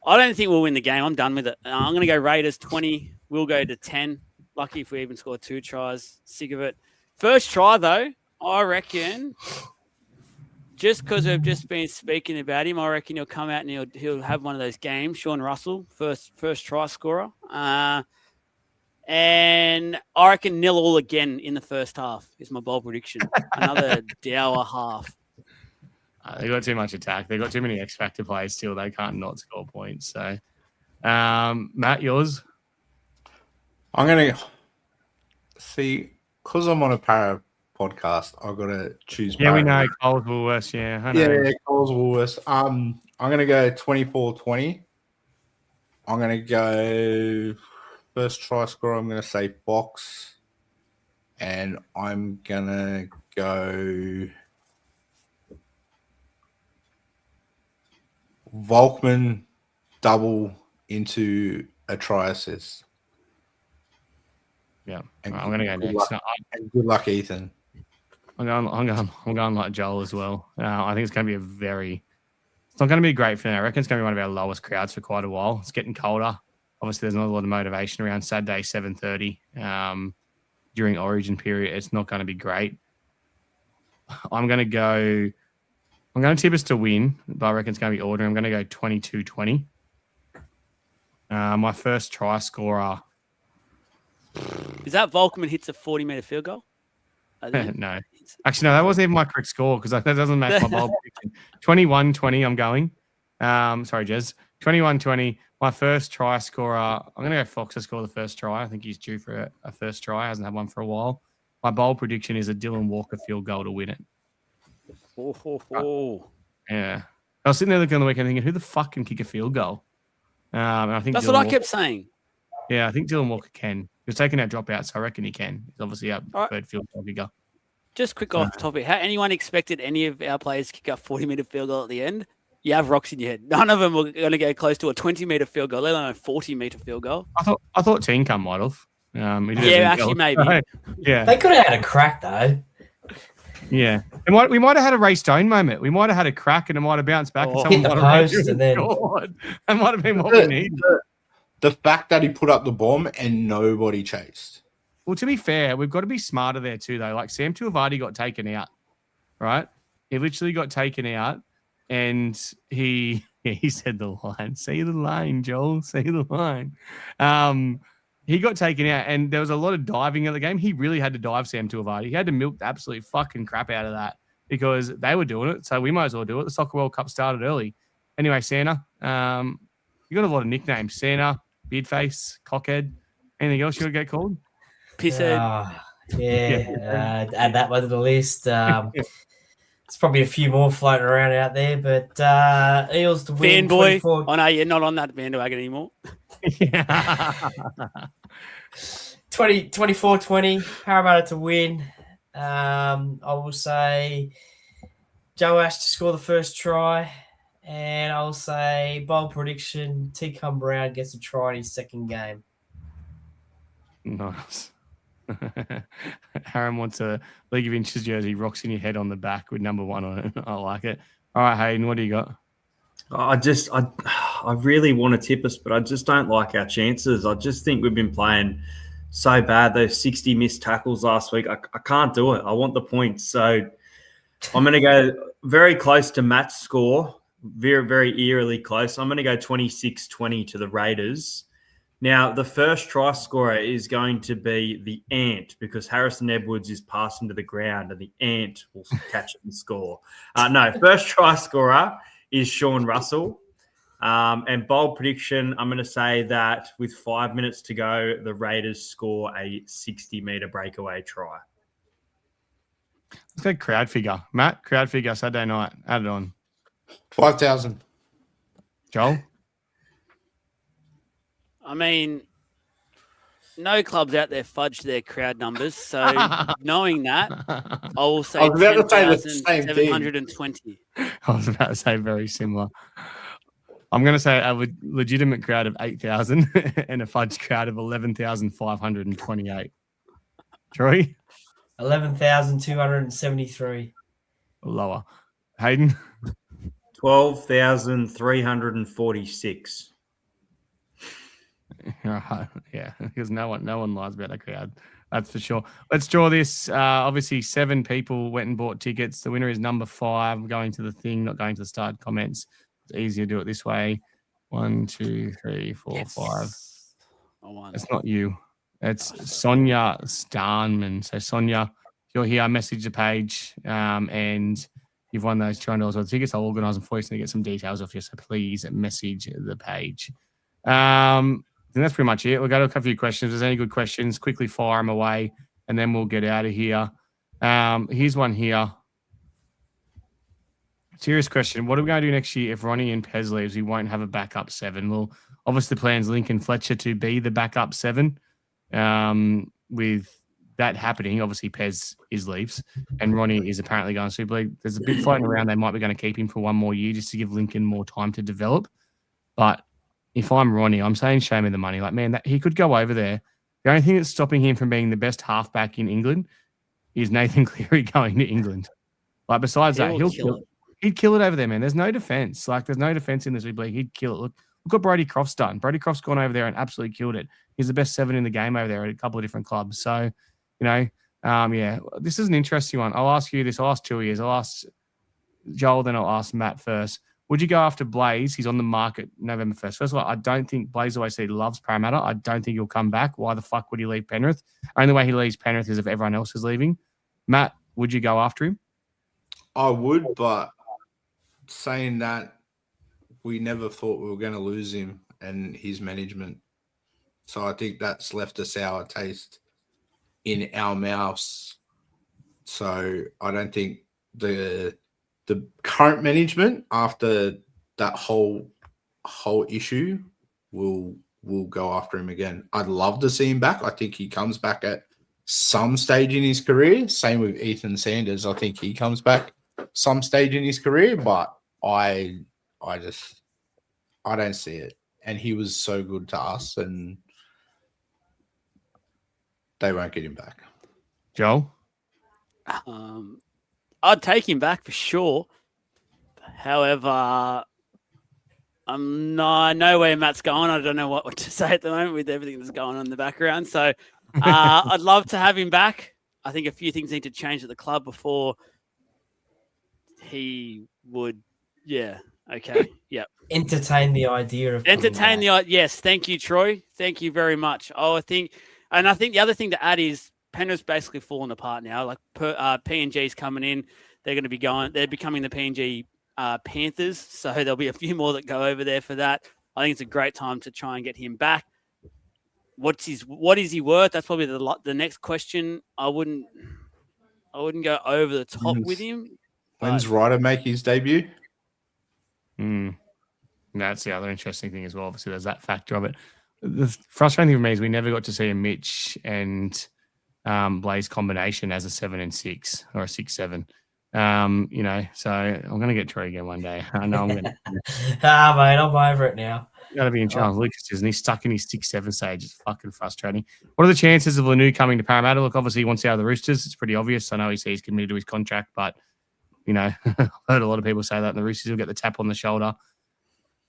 I don't think we'll win the game. I'm done with it. I'm going to go Raiders 20. We'll go to 10. Lucky if we even score 2 tries. Sick of it. First try, though, I reckon, just because we've just been speaking about him, I reckon he'll come out and he'll have one of those games. Sean Russell, first try scorer. And I reckon 0-0 again in the first half is my bold prediction. Another dour half. They got too much attack. They got too many X factor players still. They can't not score points. So, Matt, yours? I'm going to see, because I'm on a Parra podcast, I've got to choose. Yeah, we know. Coles Woolworths. Yeah, I know. Yeah, Coles Woolworths. I'm going to go 24-20. I'm going to go first try scorer. I'm going to say Box. And I'm going to go Volkman double into a try assist. Yeah, I'm going to go next. And good luck, Ethan. I'm going like Joel as well. I think it's going to be a very, It's not going to be great for now. I reckon it's going to be one of our lowest crowds for quite a while. It's getting colder. Obviously, there's not a lot of motivation around Saturday, 7:30 during Origin period. It's not going to be great. I'm going to tip us to win, but I reckon it's going to be ordinary. I'm going to go 22-20. My first try scorer. Is that Volkman hits a 40-meter field goal? No. Actually, no, that wasn't even my correct score because that doesn't match my bold prediction. 21-20, I'm going. Sorry, Jez. 21-20. My first try scorer, I'm going to go Fox to score the first try. I think he's due for a first try. Hasn't had one for a while. My bold prediction is a Dylan Walker field goal to win it. Yeah. I was sitting there looking on the weekend thinking, who the fuck can kick a field goal? And I think that's Dylan what I Walker, kept saying. Yeah, I think Dylan Walker can. He was taking our dropouts, so I reckon he can. He's obviously our All right. third field goal kicker. Just quick off topic. How anyone expected any of our players to kick a 40-meter field goal at the end? You have rocks in your head. None of them were going to get close to a 20-meter field goal, let alone a 40-meter field goal. I thought Team Cum might have. Actually, maybe. Yeah. They could have had a crack, though. Yeah. We might have had a Ray Stone moment. We might have had a crack and it might have bounced back. And Hit the post and then... That might have been what we need. The fact that he put up the bomb and nobody chased. Well, to be fair, we've got to be smarter there too, though. Like Sam Tuivasa got taken out, right? He literally got taken out and he said the line. See the line, Joel. See the line. He got taken out and there was a lot of diving in the game. He really had to dive Sam Tuivasa. He had to milk the absolute fucking crap out of that because they were doing it. So we might as well do it. The Soccer World Cup started early. Anyway, Santa, you got a lot of nicknames. Santa, Beardface, Cockhead. Anything else you would get called? Pisshead. Add that one to the list. It's probably a few more floating around out there, but Eels to win. Fanboy. Oh, no, you're not on that bandwagon anymore. 24-20, Parramatta to win. I will say Joe Ash to score the first try. And I'll say bold prediction, T-Cum Brown gets a try in his second game. Nice. Aaron wants a League of Inches jersey, rocks in your head on the back with number 1 on it. I like it. All right, Hayden, what do you got? I really want to tip us, but I just don't like our chances. I just think we've been playing so bad. Those 60 missed tackles last week, I can't do it. I want the points. So I'm going to go very close to Matt's score, very, very eerily close. I'm going to go 26-20 to the Raiders. Now, the first try scorer is going to be the Ant because Harrison Edwards is passing to the ground and the Ant will catch it and score. First try scorer is Sean Russell. And bold prediction, I'm going to say that with 5 minutes to go, the Raiders score a 60-meter breakaway try. Let's go crowd figure. Matt, crowd figure Saturday night. Add it on. 5,000. Joel? I mean, no clubs out there fudge their crowd numbers. So knowing that, I will say 10,720. I was about to say very similar. I'm going to say a legitimate crowd of 8,000 and a fudge crowd of 11,528. Troy? 11,273. Lower. Hayden? 12,346. Yeah, because no one lies about a crowd. That's for sure. Let's draw this. Obviously, 7 people went and bought tickets. The winner is number 5, going to the thing, not going to the started comments. It's easier to do it this way. 1, 2, 3, 4, 5. It's not you. It's Sonia Starnman. So, Sonia, if you're here, message the page and you've won those $200 worth of tickets. I'll organise them for you so you get some details off you. So, please message the page. I think that's pretty much it. We'll go to a couple of questions. If there's any good questions, quickly fire them away, and then we'll get out of here. Here's one here. Serious question. What are we going to do next year if Ronnie and Pez leaves? We won't have a backup 7. Well, obviously the plan's Lincoln Fletcher to be the backup 7. With that happening, obviously Pez leaves, and Ronnie is apparently going to Super League. There's a bit floating around. They might be going to keep him for one more year just to give Lincoln more time to develop. But if I'm Ronnie, I'm saying show me the money. Like, man, he could go over there. The only thing that's stopping him from being the best halfback in England is Nathan Cleary going to England. Like, besides that, He'd kill it over there, man. There's no defense. Like, there's no defense in this league. He'd kill it. Look what Brody Croft's done. Brody Croft's gone over there and absolutely killed it. He's the best 7 in the game over there at a couple of different clubs. So, yeah, this is an interesting one. I'll ask you this. I'll ask 2 years. I'll ask Joel, then I'll ask Matt first. Would you go after Blaze? He's on the market November 1st. First of all, I don't think Blaze OAC loves Parramatta. I don't think he'll come back. Why the fuck would he leave Penrith? Only way he leaves Penrith is if everyone else is leaving. Matt, would you go after him? I would, but saying that, we never thought we were going to lose him and his management. So I think that's left a sour taste in our mouths. So I don't think the current management, after that whole issue, will go after him again. I'd love to see him back. I think he comes back at some stage in his career. Same with Ethan Sanders. I think he comes back some stage in his career, but I don't see it. And he was so good to us, and they won't get him back. Joel? I'd take him back for sure. However, I know where Matt's going. I don't know what to say at the moment with everything that's going on in the background. So I'd love to have him back. I think a few things need to change at the club before he would. Yeah. Okay. Yep. Entertain the idea of Yes. Thank you, Troy. Thank you very much. I think the other thing to add is Penrith's basically fallen apart now. Like PNG's coming in, they're going to be going. They're becoming the PNG Panthers. So there'll be a few more that go over there for that. I think it's a great time to try and get him back. What is he worth? That's probably the next question. I wouldn't go over the top with him. When's Ryder make his debut? That's the other interesting thing as well. Obviously, there's that factor of it. The frustrating thing for me is we never got to see a Mitch and Blaze combination as a 7 and 6 or a 6-7. So I'm going to get Troy again one day. I know I'm going to. Mate, I'm over it now. Got to be in Charles Lucas, isn't he? Stuck in his 6-7 stage. It's fucking frustrating. What are the chances of Lanu coming to Parramatta? Look, obviously he wants out of the Roosters. It's pretty obvious. I know he's committed to his contract, but I've heard a lot of people say that the Roosters will get the tap on the shoulder.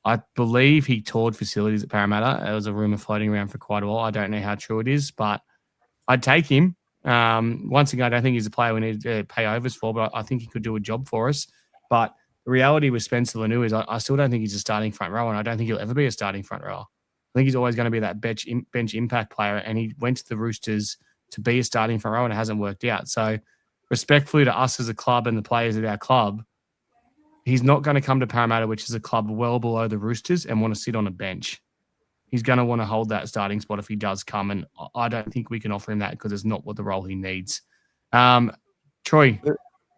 I believe he toured facilities at Parramatta. There was a rumor floating around for quite a while. I don't know how true it is, but I'd take him. Once again, I don't think he's a player we need to pay overs for, but I think he could do a job for us. But the reality with Spencer Lanu is I still don't think he's a starting front rower, and I don't think he'll ever be a starting front rower. I think he's always going to be that bench impact player, and he went to the Roosters to be a starting front rower, and it hasn't worked out. So respectfully to us as a club and the players at our club, he's not going to come to Parramatta, which is a club well below the Roosters, and want to sit on a bench. He's going to want to hold that starting spot if he does come, and I don't think we can offer him that because it's not what the role he needs. Troy,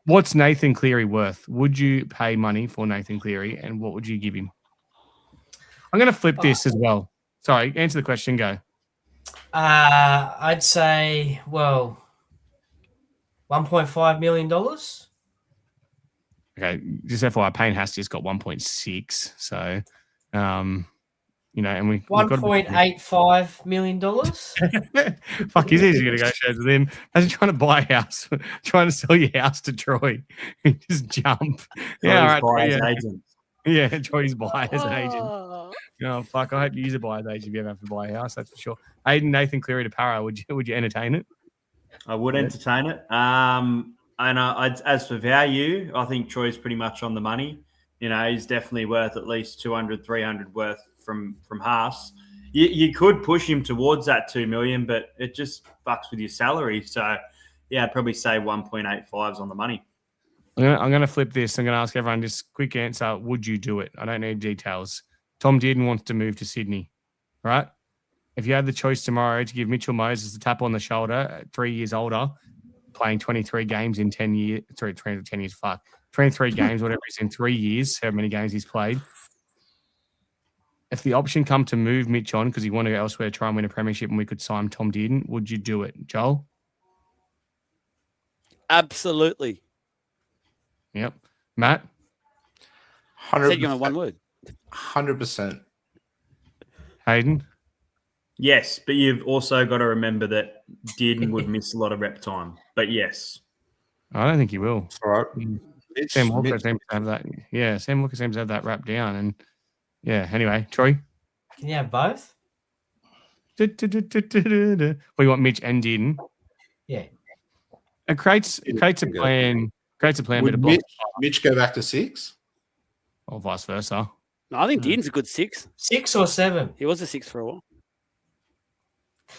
what's Nathan Cleary worth? Would you pay money for Nathan Cleary, and what would you give him? I'm going to flip this as well. Sorry, answer the question, go. I'd say, $1.5 million. Okay, just FYI, Payne Hasty's got 1.6, so and we $1.85 million. Fuck, he's easy to negotiate with him. Imagine trying to buy a house, trying to sell your house to Troy. Just jump. Yeah, all right. Yeah, Troy's buyer's agent. Oh, fuck, I hope you use a buyer's agent if you ever have to buy a house, that's for sure. Nathan Cleary to Parra, would you entertain it? I would entertain it. And as for value, I think Troy's pretty much on the money. He's definitely worth at least 200, 300 worth from Haas. You could push him towards that 2 million, but it just fucks with your salary. So, yeah, I'd probably say 1.85's on the money. I'm going to flip this. I'm going to ask everyone just quick answer. Would you do it? I don't need details. Tom Dearden wants to move to Sydney, right? If you had the choice tomorrow to give Mitchell Moses a tap on the shoulder, 3 years older, playing 23 games in 10 years, 10 years, 23 games, whatever he's in 3 years, how many games he's played. If the option come to move Mitch on because he wanted to go elsewhere to try and win a premiership and we could sign Tom Dearden, would you do it, Joel? Absolutely. Yep. Matt? 100%. Said you on one word. 100%. Hayden? Yes, but you've also got to remember that Dearden would miss a lot of rep time. But yes. I don't think he will. All right. Sam Walker Mitch- seems to have that. Yeah, Sam Walker seems to have that wrapped down. And yeah, anyway, Troy. Can you have both? Well, you want Mitch and Dearden? Yeah. It creates a plan. Creates a plan. Would But a block Mitch go back to 6? or vice versa. No, I think Dean's a good 6. 6 or 7? He was a 6 for a while.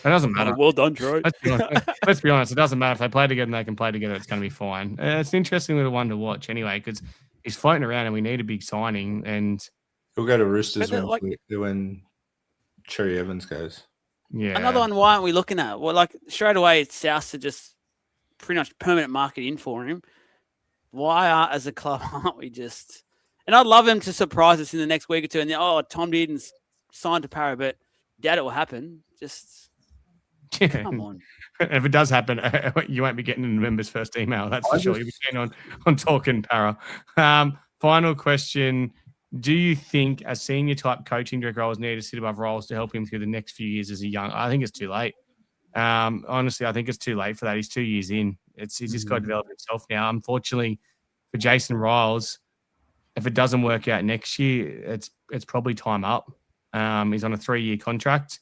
It doesn't matter. Well done, Troy. Let's be honest. It doesn't matter if they play together and they can play together. It's going to be fine. It's an interesting little one to watch anyway because he's floating around and we need a big signing. And He'll go to Roosters But when Cherry Evans goes. yeah, Another one, why aren't we looking at? Well, like straight away, it's South to just pretty much permanent market in for him. Why as a club aren't we just? And I'd love him to surprise us in the next week or two. And Tom Dearden's signed to Parra, but doubt it will happen. Just come on. If it does happen, you won't be getting in the members' first email. That's for sure. You'll be keen on talking Parra. Final question. Do you think a senior type coaching director role is needed to sit above roles to help him through the next few years as a young? I think it's too late. Honestly, I think it's too late for that. He's 2 years in. He's just got to develop himself now. Unfortunately, for Jason Riles, if it doesn't work out next year, it's probably time up. He's on a 3-year contract.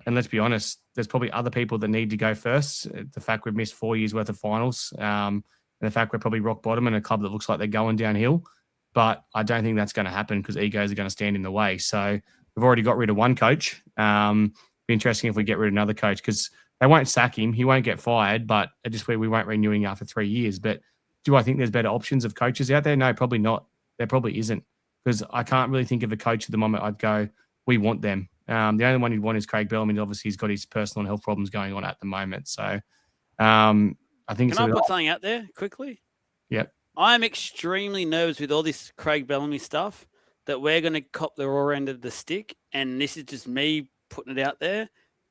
And let's be honest, there's probably other people that need to go first. The fact we've missed 4 years worth of finals, and the fact we're probably rock bottom in a club that looks like they're going downhill. But I don't think that's going to happen because egos are going to stand in the way. So we've already got rid of one coach. Be interesting if we get rid of another coach because they won't sack him. He won't get fired, but it just we won't renew him after 3 years. But do I think there's better options of coaches out there? No, probably not. There probably isn't because I can't really think of a coach at the moment I'd go, we want them. The only one you'd want is Craig Bellamy. Obviously, he's got his personal and health problems going on at the moment. So I think Can I put something out there quickly? Yep. I'm extremely nervous with all this Craig Bellamy stuff that we're going to cop the raw end of the stick. And this is just me putting it out there.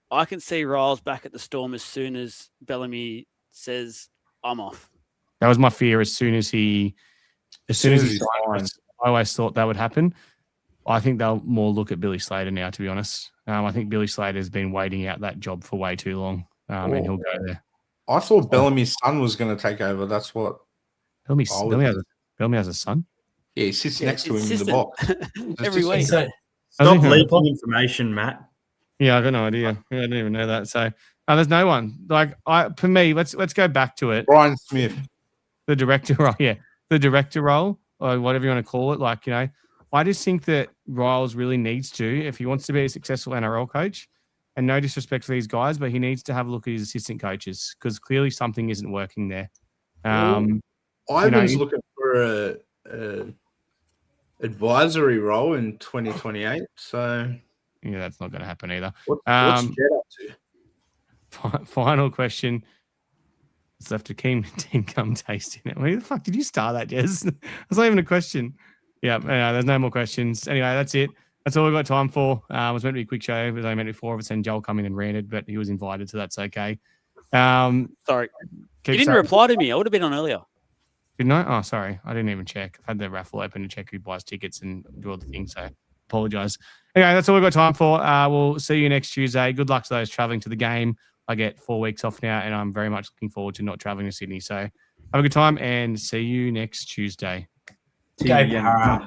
I can see Riles back at the Storm as soon as Bellamy says, I'm off. That was my fear as soon as he signed. I always thought that would happen. I think they'll more look at Billy Slater now, to be honest. I think Billy Slater has been waiting out that job for way too long, and he'll go there. I thought Bellamy's son was going to take over. That's what. Bellamy has a son? Yeah, he sits next to him in the box. Every week. So, Stop leaking information, Matt. Yeah, I got no idea. I didn't even know that. So there's no one. For me, let's go back to it. Brian Smith. The director role, the director role, or whatever you want to call it. I just think that Riles really needs to, if he wants to be a successful NRL coach, and no disrespect for these guys, but he needs to have a look at his assistant coaches because clearly something isn't working there. Ivan's looking for a advisory role in 2028. So yeah, that's not going to happen either. What's Jed up to? Final question. It's left to team come tasting it. Where the fuck did you start that, Jez? That's not even a question. Yeah, there's no more questions. Anyway, that's it. That's all we've got time for. It was meant to be a quick show. It was only meant to be 4 of us, and Joel come in and ranted, but he was invited, so that's okay. Sorry. You didn't reply to me. I would have been on earlier. Didn't I? Oh, sorry. I didn't even check. I've had the raffle open to check who buys tickets and do all the things, so apologise. Anyway, that's all we've got time for. We'll see you next Tuesday. Good luck to those travelling to the game. I get 4 weeks off now, and I'm very much looking forward to not travelling to Sydney. So have a good time, and see you next Tuesday. go Parra.